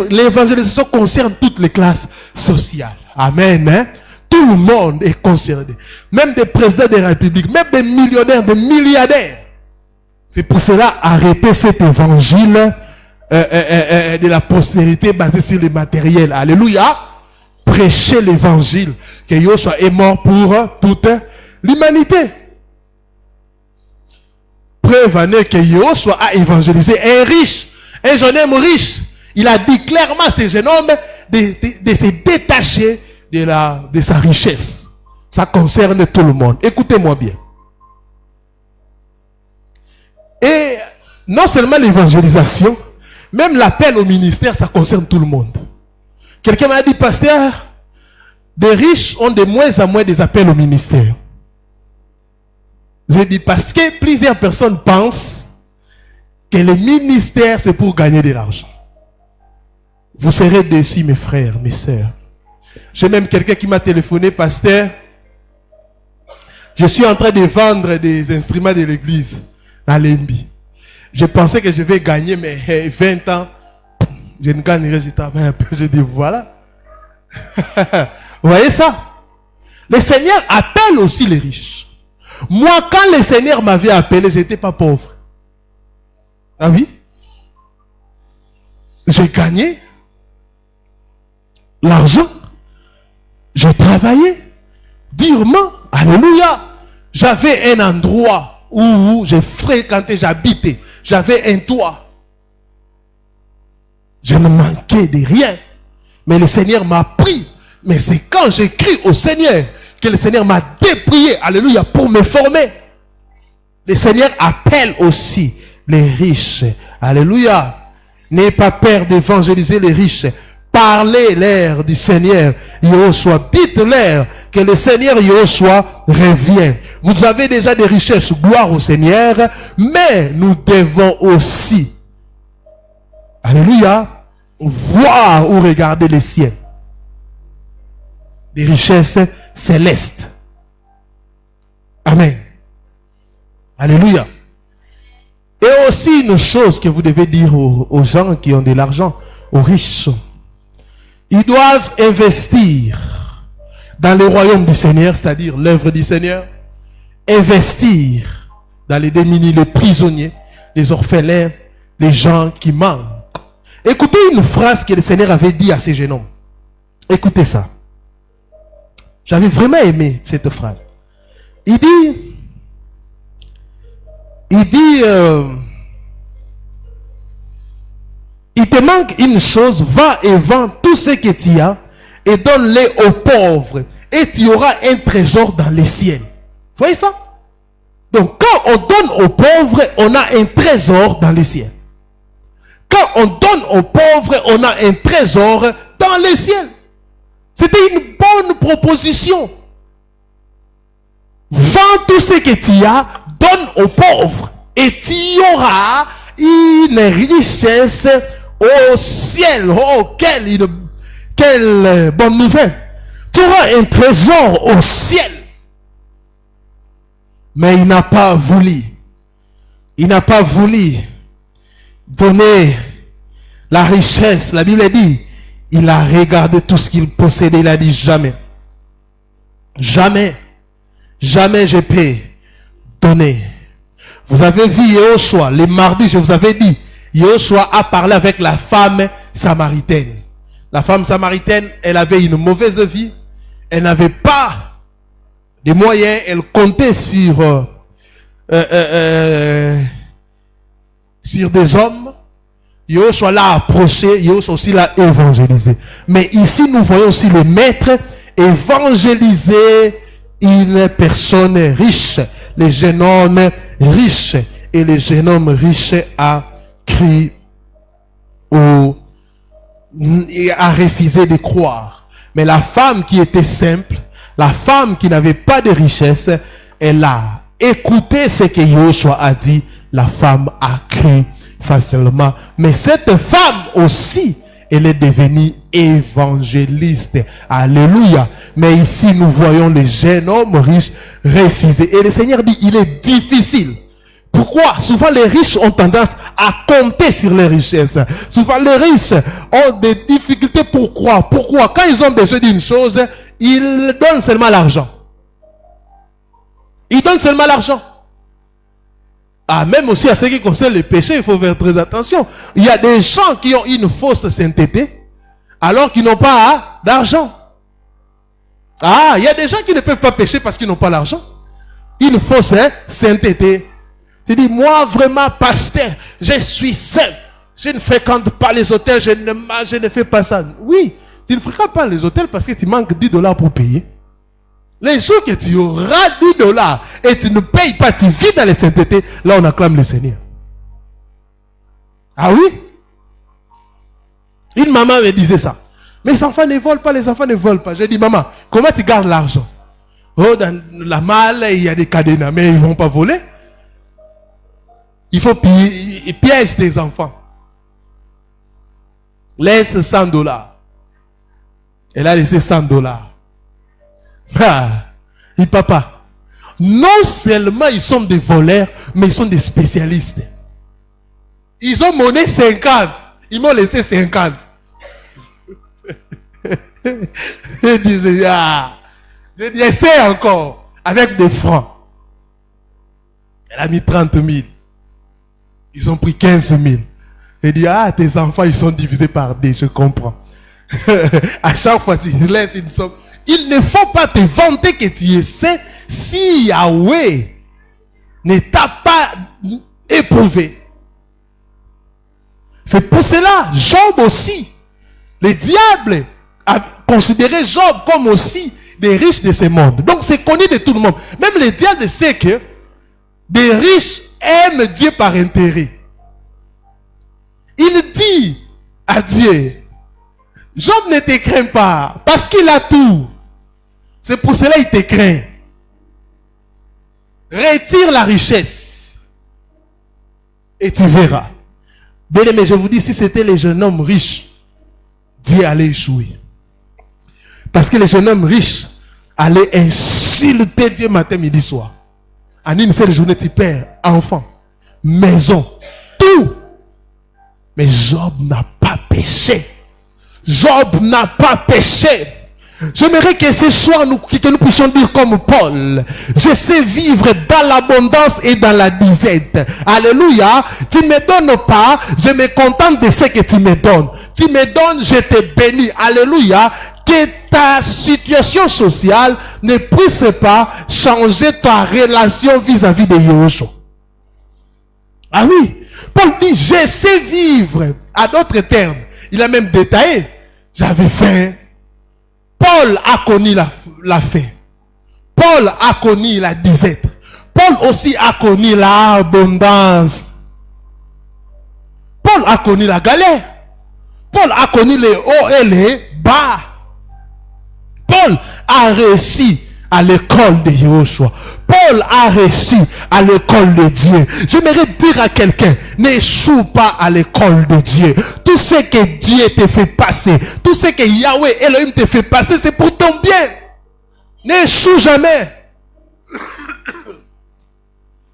L'évangélisation concerne toutes les classes sociales. Amen. Hein? Tout le monde est concerné. Même des présidents de la République, même des millionnaires, des milliardaires. C'est pour cela, arrêter cet évangile de la prospérité basée sur le matériel. Alléluia. Prêcher l'évangile. Que Yoshua est mort pour toute l'humanité. Preuve en est que Yoshua a évangélisé un riche, un jeune homme riche. Il a dit clairement à ce jeune homme de se détacher de sa richesse. Ça concerne tout le monde. Écoutez-moi bien. Et non seulement l'évangélisation, même l'appel au ministère, ça concerne tout le monde. Quelqu'un m'a dit, pasteur, des riches ont de moins en moins des appels au ministère. J'ai dit, parce que plusieurs personnes pensent que le ministère, c'est pour gagner de l'argent. Vous serez déçus, mes frères, mes sœurs. J'ai même quelqu'un qui m'a téléphoné, pasteur, je suis en train de vendre des instruments de l'église à l'ENBI. Je pensais que je vais gagner, mais 20 ans, je ne gagnerai, je travaille un peu. Je dis, voilà. Vous voyez ça? Le Seigneur appelle aussi les riches. Moi, quand le Seigneur m'avait appelé, je n'étais pas pauvre. Ah oui? J'ai gagné. l'argent. Je travaillais durement. Alléluia. J'avais un endroit où j'ai fréquenté, j'habitais. J'avais un toit. Je ne manquais de rien. Mais le Seigneur m'a pris. Mais c'est quand j'ai crié au Seigneur que le Seigneur m'a déprié. Alléluia. Pour me former. Le Seigneur appelle aussi les riches. Alléluia. N'ayez pas peur d'évangéliser les riches. Parlez-leur du Seigneur Yahushua. Dites-leur que le Seigneur Yahushua revient. Vous avez déjà des richesses, gloire au Seigneur, mais nous devons aussi, alléluia, voir ou regarder les cieux. Des richesses célestes. Amen. Alléluia. Et aussi une chose que vous devez dire aux gens qui ont de l'argent, aux riches. Ils doivent investir dans le royaume du Seigneur, c'est-à-dire l'œuvre du Seigneur. Investir dans les démunis, les prisonniers, les orphelins, les gens qui manquent. Écoutez une phrase que le Seigneur avait dit à ces jeunes hommes. Écoutez ça. J'avais vraiment aimé cette phrase. Il dit, il te manque une chose, va et vends tout ce que tu as et donne-les aux pauvres et tu auras un trésor dans les ciels. Vous voyez ça? Donc quand on donne aux pauvres, on a un trésor dans les ciels. Quand on donne aux pauvres, on a un trésor dans les ciels. C'était une bonne proposition. Vends tout ce que tu as, donne aux pauvres et tu auras une richesse au ciel. Oh, quelle bonne nouvelle. Tu auras un trésor au ciel. Mais il n'a pas voulu. Il n'a pas voulu donner la richesse. La Bible dit, il a regardé tout ce qu'il possédait. Il a dit jamais. Jamais. Jamais je peux donner. Vous avez vu Yahushua, les mardis, je vous avais dit, Yahushua a parlé avec la femme samaritaine. La femme samaritaine, elle avait une mauvaise vie. Elle n'avait pas de moyens. Elle comptait sur des hommes. Yahushua l'a approché. Yahushua aussi l'a évangélisé. Mais ici, nous voyons aussi le maître évangéliser une personne riche. Le jeune homme riche. Et le jeune homme riche a crié et a refusé de croire. Mais la femme qui était simple, la femme qui n'avait pas de richesse, elle a écouté ce que Yahushua a dit. La femme a crié facilement. Mais cette femme aussi, elle est devenue évangéliste. Alléluia. Mais ici, nous voyons les jeunes hommes riches refuser. Et le Seigneur dit, il est difficile. Pourquoi? Souvent les riches ont tendance à compter sur les richesses. Souvent les riches ont des difficultés. Pourquoi? Pourquoi? Quand ils ont besoin d'une chose, ils donnent seulement l'argent. Ils donnent seulement l'argent. Ah, même aussi à ce qui concerne les péchés, il faut faire très attention. Il y a des gens qui ont une fausse sainteté alors qu'ils n'ont pas d'argent. Ah, il y a des gens qui ne peuvent pas pécher parce qu'ils n'ont pas l'argent. Une fausse sainteté. Tu dis, moi vraiment, pasteur, je suis saint. Je ne fréquente pas les hôtels, je ne fais pas ça. Oui, tu ne fréquentes pas les hôtels parce que tu manques $10 pour payer. Les jours que tu auras $10 et tu ne payes pas, tu vis dans les saintetés, là on acclame le Seigneur. Ah oui? Une maman me disait ça. Mes enfants ne volent pas, les enfants ne volent pas. J'ai dit, maman, comment tu gardes l'argent? Oh, dans la malle, il y a des cadenas, mais ils ne vont pas voler. Il faut piège tes enfants. Laisse $100. Elle a laissé $100. Ah, et papa, non seulement ils sont des voleurs, mais ils sont des spécialistes. Ils ont monnaie 50. Ils m'ont laissé 50. Je disais, je dis, essaie encore, avec des francs. Elle a mis 30 000. Ils ont pris 15 000. Elle dit, tes enfants, ils sont divisés par 2, je comprends. À chaque fois, tu laisses une somme. Il ne faut pas te vanter que tu es saint si Yahweh ne t'a pas éprouvé. C'est pour cela, Job aussi, le diable a considéré Job comme aussi des riches de ce monde. Donc c'est connu de tout le monde. Même le diable sait que des riches aiment Dieu par intérêt. Il dit à Dieu, Job ne te craint pas parce qu'il a tout. C'est pour cela qu'il te craint. Retire la richesse et tu verras. Bien aimé, je vous dis, si c'était les jeunes hommes riches, Dieu allait échouer. Parce que les jeunes hommes riches allaient insulter Dieu matin, midi, soir. En une seule journée, tu perds enfant, maison, tout. Mais Job n'a pas péché. Job n'a pas péché. J'aimerais que ce soit que nous puissions dire comme Paul, je sais vivre dans l'abondance et dans la disette. Alléluia. Tu ne me donnes pas, je me contente de ce que tu me donnes. Tu me donnes, je te bénis. Alléluia. Que ta situation sociale ne puisse pas changer ta relation vis-à-vis de Yahushua. Ah oui. Paul dit, je sais vivre. À d'autres termes, il a même détaillé. J'avais faim. Paul a connu la faim. Paul a connu la disette. Paul aussi a connu l'abondance. Paul a connu la galère. Paul a connu les hauts et les bas. Paul a réussi à l'école de Yahushua. Paul a réussi à l'école de Dieu. J'aimerais dire à quelqu'un, n'échoue pas à l'école de Dieu. Tout ce que Dieu te fait passer, tout ce que Yahweh Elohim te fait passer, c'est pour ton bien. N'échoue jamais.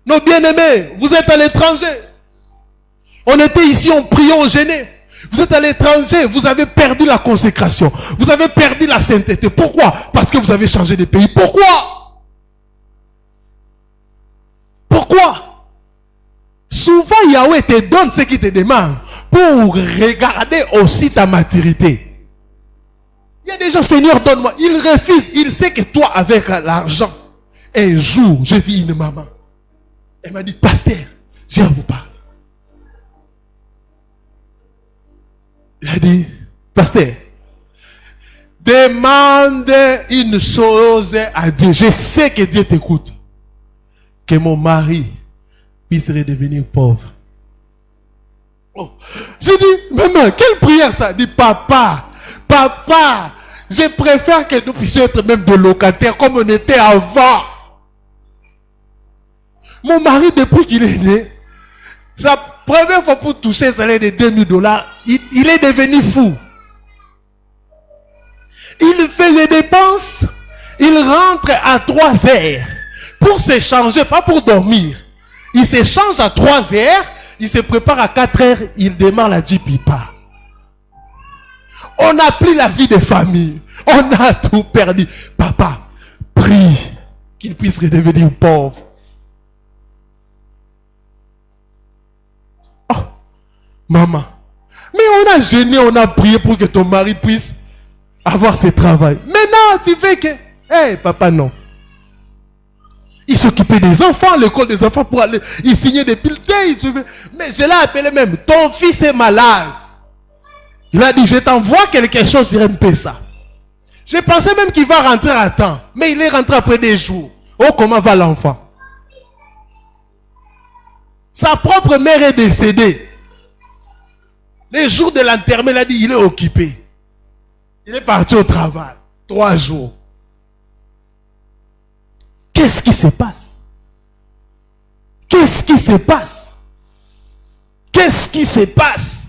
Nos bien-aimés, vous êtes à l'étranger. On était ici, on priait, on gênait. Vous êtes à l'étranger, vous avez perdu la consécration. Vous avez perdu la sainteté. Pourquoi? Parce que vous avez changé de pays. Pourquoi? Pourquoi? Souvent, Yahweh te donne ce qu'il te demande pour regarder aussi ta maturité. Il y a des gens, Seigneur, donne-moi. Il refuse. Il sait que toi, avec l'argent, un jour, j'ai vu une maman. Elle m'a dit, pasteur, j'ai à vous parler. Il a dit, pasteur, demande une chose à Dieu. Je sais que Dieu t'écoute. Que mon mari puisse redevenir pauvre. Oh. J'ai dit, maman, quelle prière ça? Il dit, papa, je préfère que nous puissions être même des locataires comme on était avant. Mon mari, depuis qu'il est né, sa première fois pour toucher un salaire de $2000, il est devenu fou. Il fait des dépenses, il rentre à 3 heures pour se changer, pas pour dormir. Il se change à 3 heures, il se prépare à 4 heures, il démarre la jipipa. On n'a plus la vie de famille, on a tout perdu. Papa, prie qu'il puisse redevenir pauvre. Maman, mais on a gêné, on a prié pour que ton mari puisse avoir ce travail. Maintenant, tu fais que... Hey, papa, non. Il s'occupait des enfants, l'école des enfants pour aller... Il signait des bulletins. Mais je l'ai appelé même. Ton fils est malade. Il a dit, je t'envoie quelque chose sur M-Pesa. Je pensais même qu'il va rentrer à temps. Mais il est rentré après des jours. Oh, comment va l'enfant? Sa propre mère est décédée. Les jours de l'enterrement, il a dit, il est occupé. Il est parti au travail. 3 jours. Qu'est-ce qui se passe? Qu'est-ce qui se passe? Qu'est-ce qui se passe?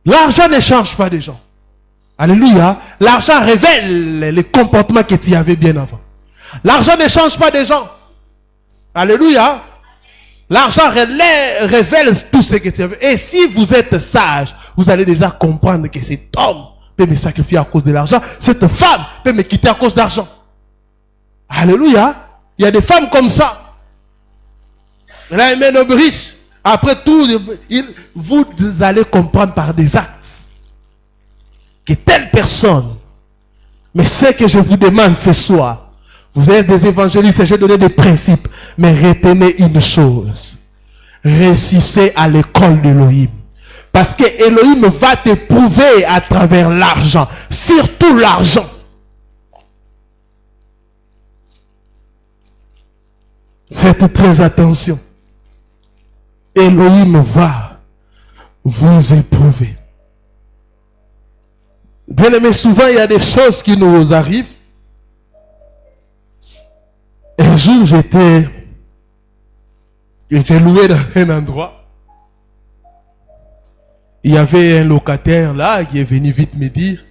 L'argent ne change pas des gens. Alléluia. L'argent révèle les comportements que tu avais bien avant. L'argent ne change pas des gens. Alléluia. L'argent révèle tout ce que tu as vu. Et si vous êtes sage, vous allez déjà comprendre que cet homme peut me sacrifier à cause de l'argent. Cette femme peut me quitter à cause d'argent. Alléluia. Il y a des femmes comme ça. Elle a aimé un homme riche. Après tout, vous allez comprendre par des actes que telle personne. Mais ce que je vous demande ce soir, vous êtes des évangélistes et j'ai donné des principes, mais retenez une chose. Réussissez à l'école d'Élohim. Parce que Elohim va te prouver à travers l'argent, surtout l'argent. Faites très attention. Elohim va vous éprouver. Bien aimé, souvent il y a des choses qui nous arrivent. Un jour j'étais loué dans un endroit. Il y avait un locataire là qui est venu vite me dire,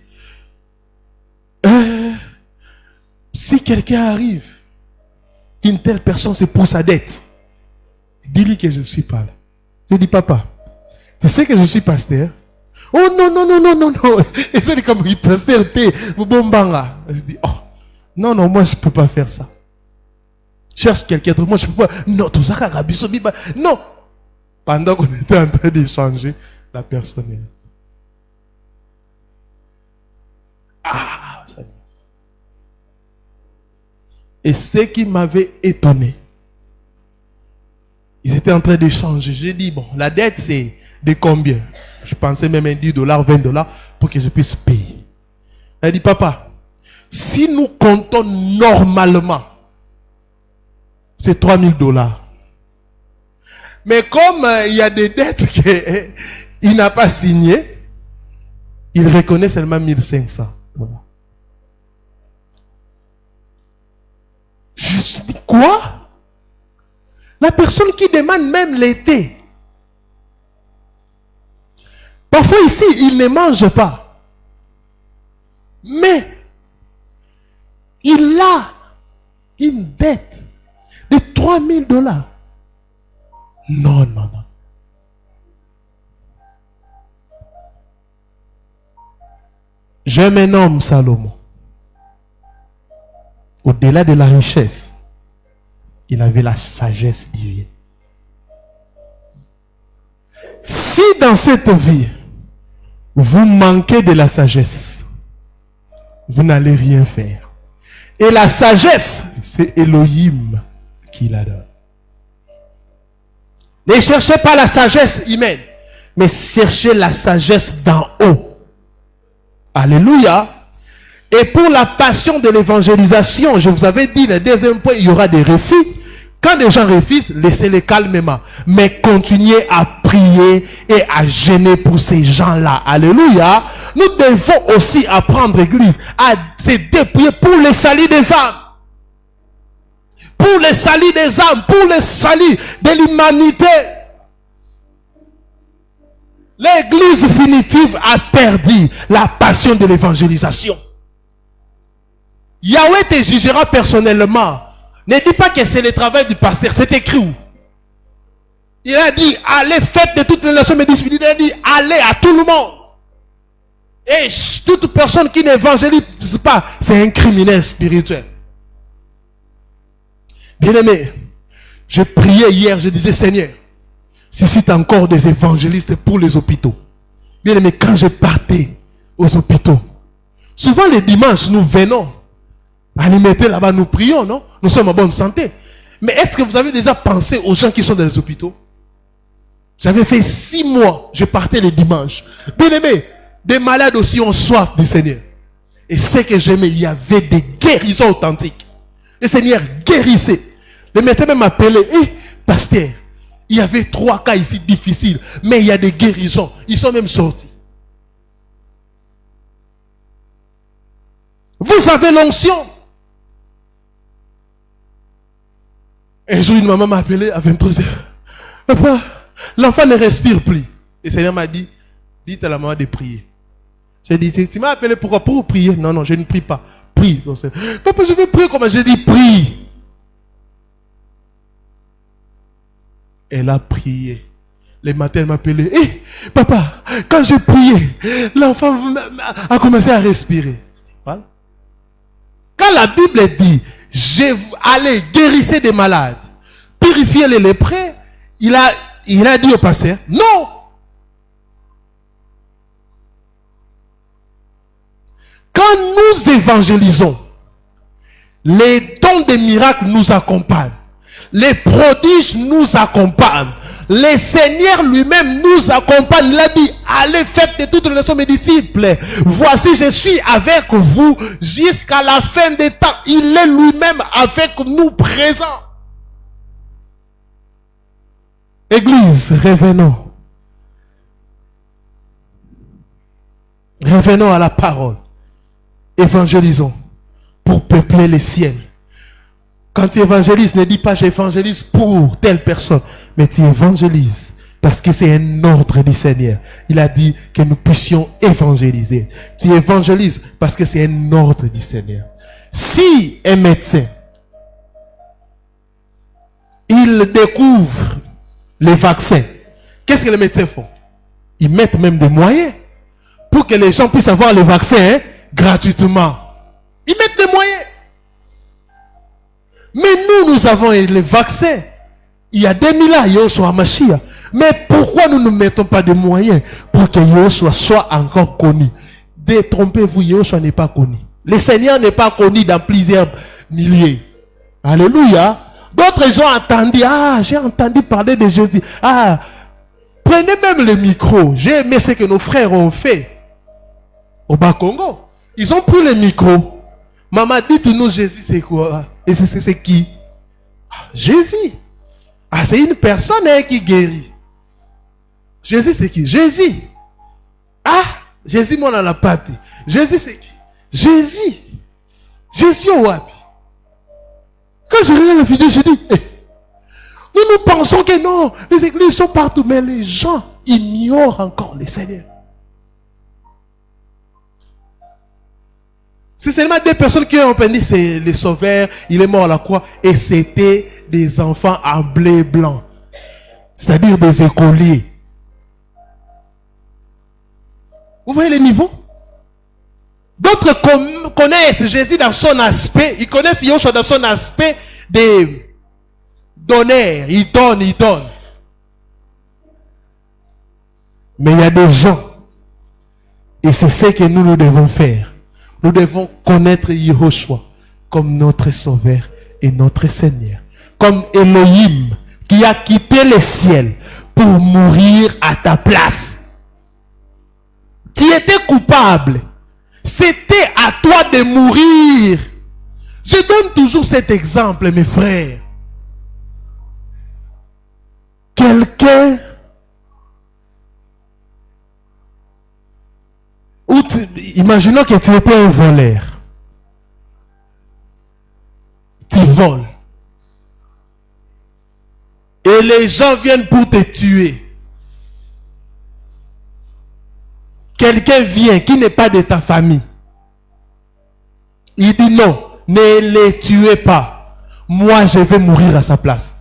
si quelqu'un arrive, une telle personne c'est pour sa dette, dis-lui que je ne suis pas là. Je dis, papa, tu sais que je suis pasteur? Oh non, non, non, non, non, non. Et c'est comme le pasteur, bombanga. Je dis, oh, non, non, moi je ne peux pas faire ça. Cherche quelqu'un d'autre, moi je ne peux pas. Non, tout ça, non. Pendant qu'on était en train d'échanger, la personne est là. Ah, ça dit. Et ce qui m'avait étonné, ils étaient en train d'échanger. J'ai dit, bon, la dette c'est de combien? Je pensais même à $10, $20 pour que je puisse payer. Elle dit, papa, si nous comptons normalement, c'est $3000. Mais comme il y a des dettes qu'il n'a pas signées, il reconnaît seulement 1500 $. Je me suis dit, quoi? La personne qui demande même l'été. Parfois ici, il ne mange pas. Mais il a une dette de $3000. Non, non, non. J'aime un homme, Salomon. Au-delà de la richesse, il avait la sagesse divine. Si dans cette vie, vous manquez de la sagesse, vous n'allez rien faire. Et la sagesse, c'est Elohim qui la donne. Ne cherchez pas la sagesse humaine, mais cherchez la sagesse d'en haut. Alléluia. Et pour la passion de l'évangélisation, je vous avais dit, le deuxième point, il y aura des refus. Quand les gens refusent, laissez-les calmement. Mais continuez à prier et à gêner pour ces gens-là. Alléluia. Nous devons aussi apprendre, Église, à se dépouiller pour le salut des âmes. Pour le salut des âmes, pour le salut de l'humanité. L'église finitive a perdu la passion de l'évangélisation. Yahweh te jugera personnellement. Ne dis pas que c'est le travail du pasteur. C'est écrit où? Il a dit, allez, faites de toutes les nations mes disciples. Il a dit, allez à tout le monde. Et toute personne qui n'évangélise pas, c'est un criminel spirituel. Bien-aimé, je priais hier, je disais, Seigneur, suscite encore des évangélistes pour les hôpitaux. Bien-aimé, quand je partais aux hôpitaux, souvent les dimanches, nous venons à nous mettre là-bas, nous prions, non? Nous sommes en bonne santé. Mais est-ce que vous avez déjà pensé aux gens qui sont dans les hôpitaux? J'avais fait 6 mois, je partais les dimanches. Bien-aimé, des malades aussi ont soif du Seigneur. Et ce que j'aimais, il y avait des guérisons authentiques. Le Seigneur guérissait. Le médecin même m'appelait, pasteur, il y avait 3 cas ici difficiles, mais il y a des guérisons. Ils sont même sortis. Vous avez l'onction. Un jour, une maman m'a appelé à 23h. Papa, l'enfant ne respire plus. Et le Seigneur m'a dit, dites à la maman de prier. J'ai dit, tu m'as appelé pourquoi? Pour prier? Non, non, je ne prie pas. Prie. Papa, je veux prier comment? J'ai dit, prie. Elle a prié. Le matin, elle m'a appelé. Papa, quand je priais, l'enfant a commencé à respirer. Voilà. Quand la Bible dit, allez, guérissez des malades, purifiez les lépreux, il a il a dit au pasteur, non. Quand nous évangélisons, les dons des miracles nous accompagnent. Les prodiges nous accompagnent. Le Seigneur lui-même nous accompagne. Il a dit, allez faites de toutes les nations mes disciples. Voici, je suis avec vous jusqu'à la fin des temps. Il est lui-même avec nous présent. Église, revenons. Revenons à la parole. Évangélisons pour peupler les ciels. Quand tu évangélises, ne dis pas j'évangélise pour telle personne, mais tu évangélises parce que c'est un ordre du Seigneur. Il a dit que nous puissions évangéliser. Tu évangélises parce que c'est un ordre du Seigneur. Si un médecin, il découvre les vaccins, qu'est-ce que les médecins font? Ils mettent même des moyens pour que les gens puissent avoir les vaccins gratuitement. Ils mettent des moyens. Mais nous avons les vaccins. Il y a 2000 ans, Yoshua Mashiach. Mais pourquoi nous ne mettons pas de moyens pour que Yoshua soit encore connu? Détrompez-vous, Yoshua n'est pas connu. Le Seigneur n'est pas connu dans plusieurs milliers. Alléluia. D'autres, ils ont entendu. Ah, j'ai entendu parler de Jésus. Ah, prenez même le micro. J'ai aimé ce que nos frères ont fait au Bas-Congo. Ils ont pris le micro. Maman, dites-nous Jésus, c'est quoi? Et c'est qui? Jésus. Ah, c'est une personne qui guérit. Jésus, c'est qui? Jésus. Ah, Jésus, moi, on l'a pas dit. Jésus, c'est qui? Jésus. Jésus, wapi. Quand je regarde la vidéo, je dis, nous pensons que non, les églises sont partout, mais les gens ignorent encore le Seigneur. C'est seulement des personnes qui ont dit c'est le sauveur, il est mort à la croix, et c'était des enfants en blé blanc, c'est-à-dire des écoliers. Vous voyez les niveaux? D'autres connaissent Jésus dans son aspect, ils connaissent Yoshua dans son aspect des donneurs, il donne. Mais il y a des gens, et c'est ce que nous devons faire. Nous devons connaître Yehoshua comme notre Sauveur et notre Seigneur. Comme Elohim qui a quitté le ciel pour mourir à ta place. Tu étais coupable. C'était à toi de mourir. Je donne toujours cet exemple, mes frères. Quelqu'un imaginons que tu étais un voleur. Tu voles. Et les gens viennent pour te tuer. Quelqu'un vient qui n'est pas de ta famille. Il dit non, ne les tuez pas. Moi, je vais mourir à sa place.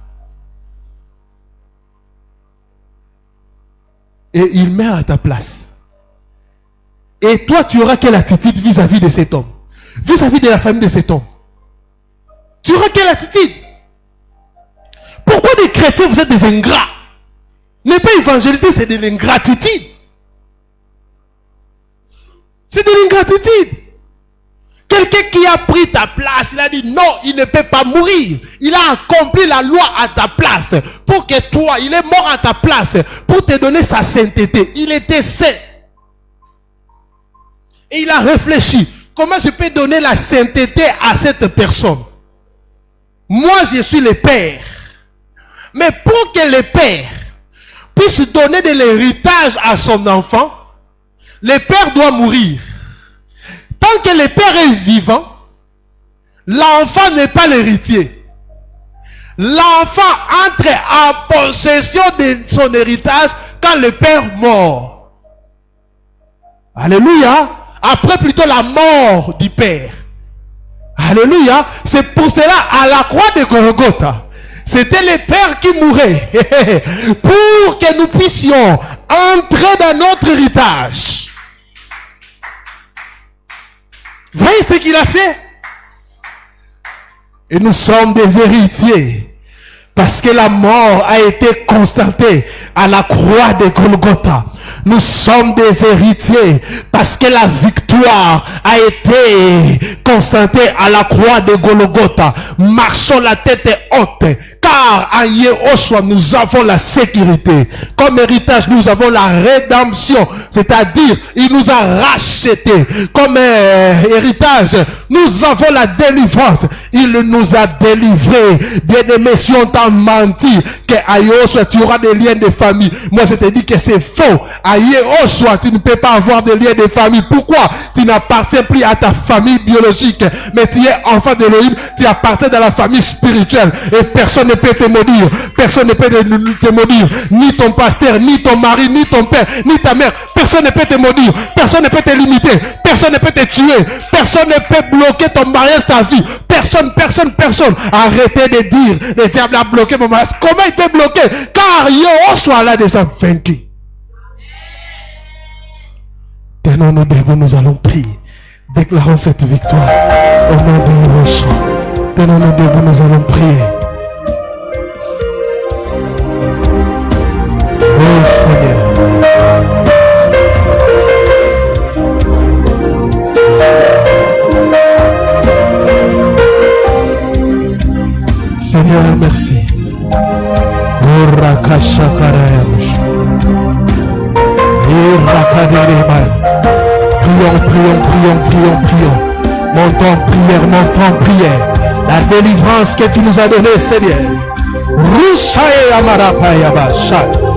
Et il meurt à ta place. Et toi, tu auras quelle attitude vis-à-vis de cet homme? Vis-à-vis de la famille de cet homme? Tu auras quelle attitude? Pourquoi des chrétiens, vous êtes des ingrats? Ne pas évangéliser, c'est de l'ingratitude. C'est de l'ingratitude. Quelqu'un qui a pris ta place, il a dit non, il ne peut pas mourir. Il a accompli la loi à ta place. Pour que toi, il est mort à ta place. Pour te donner sa sainteté. Il était saint. Et il a réfléchi. Comment je peux donner la sainteté à cette personne? Moi, je suis le père. Mais pour que le père puisse donner de l'héritage à son enfant, le père doit mourir. Tant que le père est vivant, l'enfant n'est pas l'héritier. L'enfant entre en possession de son héritage quand le père mort. Alléluia. Après plutôt la mort du père. Alléluia. C'est pour cela à la croix de Golgotha, c'était le père qui mourait pour que nous puissions entrer dans notre héritage. Voyez ce qu'il a fait? Et nous sommes des héritiers. parce que la mort a été constatée à la croix de Golgotha. Nous sommes des héritiers parce que la victoire a été constatée à la croix de Golgotha. Marchons la tête haute, car à Yehoshua nous avons la sécurité. Comme héritage, nous avons la rédemption, c'est-à-dire il nous a rachetés. Comme héritage, nous avons la délivrance. Il nous a délivrés. Bien-aimés, si on t'a menti qu'à Yehoshua tu auras des liens de famille, moi je te dis que c'est faux. À Yehoshua, tu ne peux pas avoir de liens de famille. Pourquoi? Tu n'appartiens plus à ta famille biologique, mais tu es enfant d'Élohim, tu appartiens dans la famille spirituelle. Et personne ne peut te maudire. Personne ne peut te maudire. Ni ton pasteur, ni ton mari, ni ton père, ni ta mère. Personne ne peut te maudire. Personne ne peut te limiter. Personne ne peut te tuer. Personne ne peut bloquer ton mariage, ta vie. Personne. Arrêtez de dire, le diable a bloqué mon mariage. Comment il peut bloquer? Car Yehoshua l'a déjà vaincu. Tenons-nous debout, nous allons prier. Déclarons cette victoire au nom de Yehoshua. Tenons-nous debout, nous allons prier. Oh Seigneur. Seigneur, merci. Prions. Montons prière. La délivrance que tu nous as donnée, Seigneur. Roussae Amarapayabasha.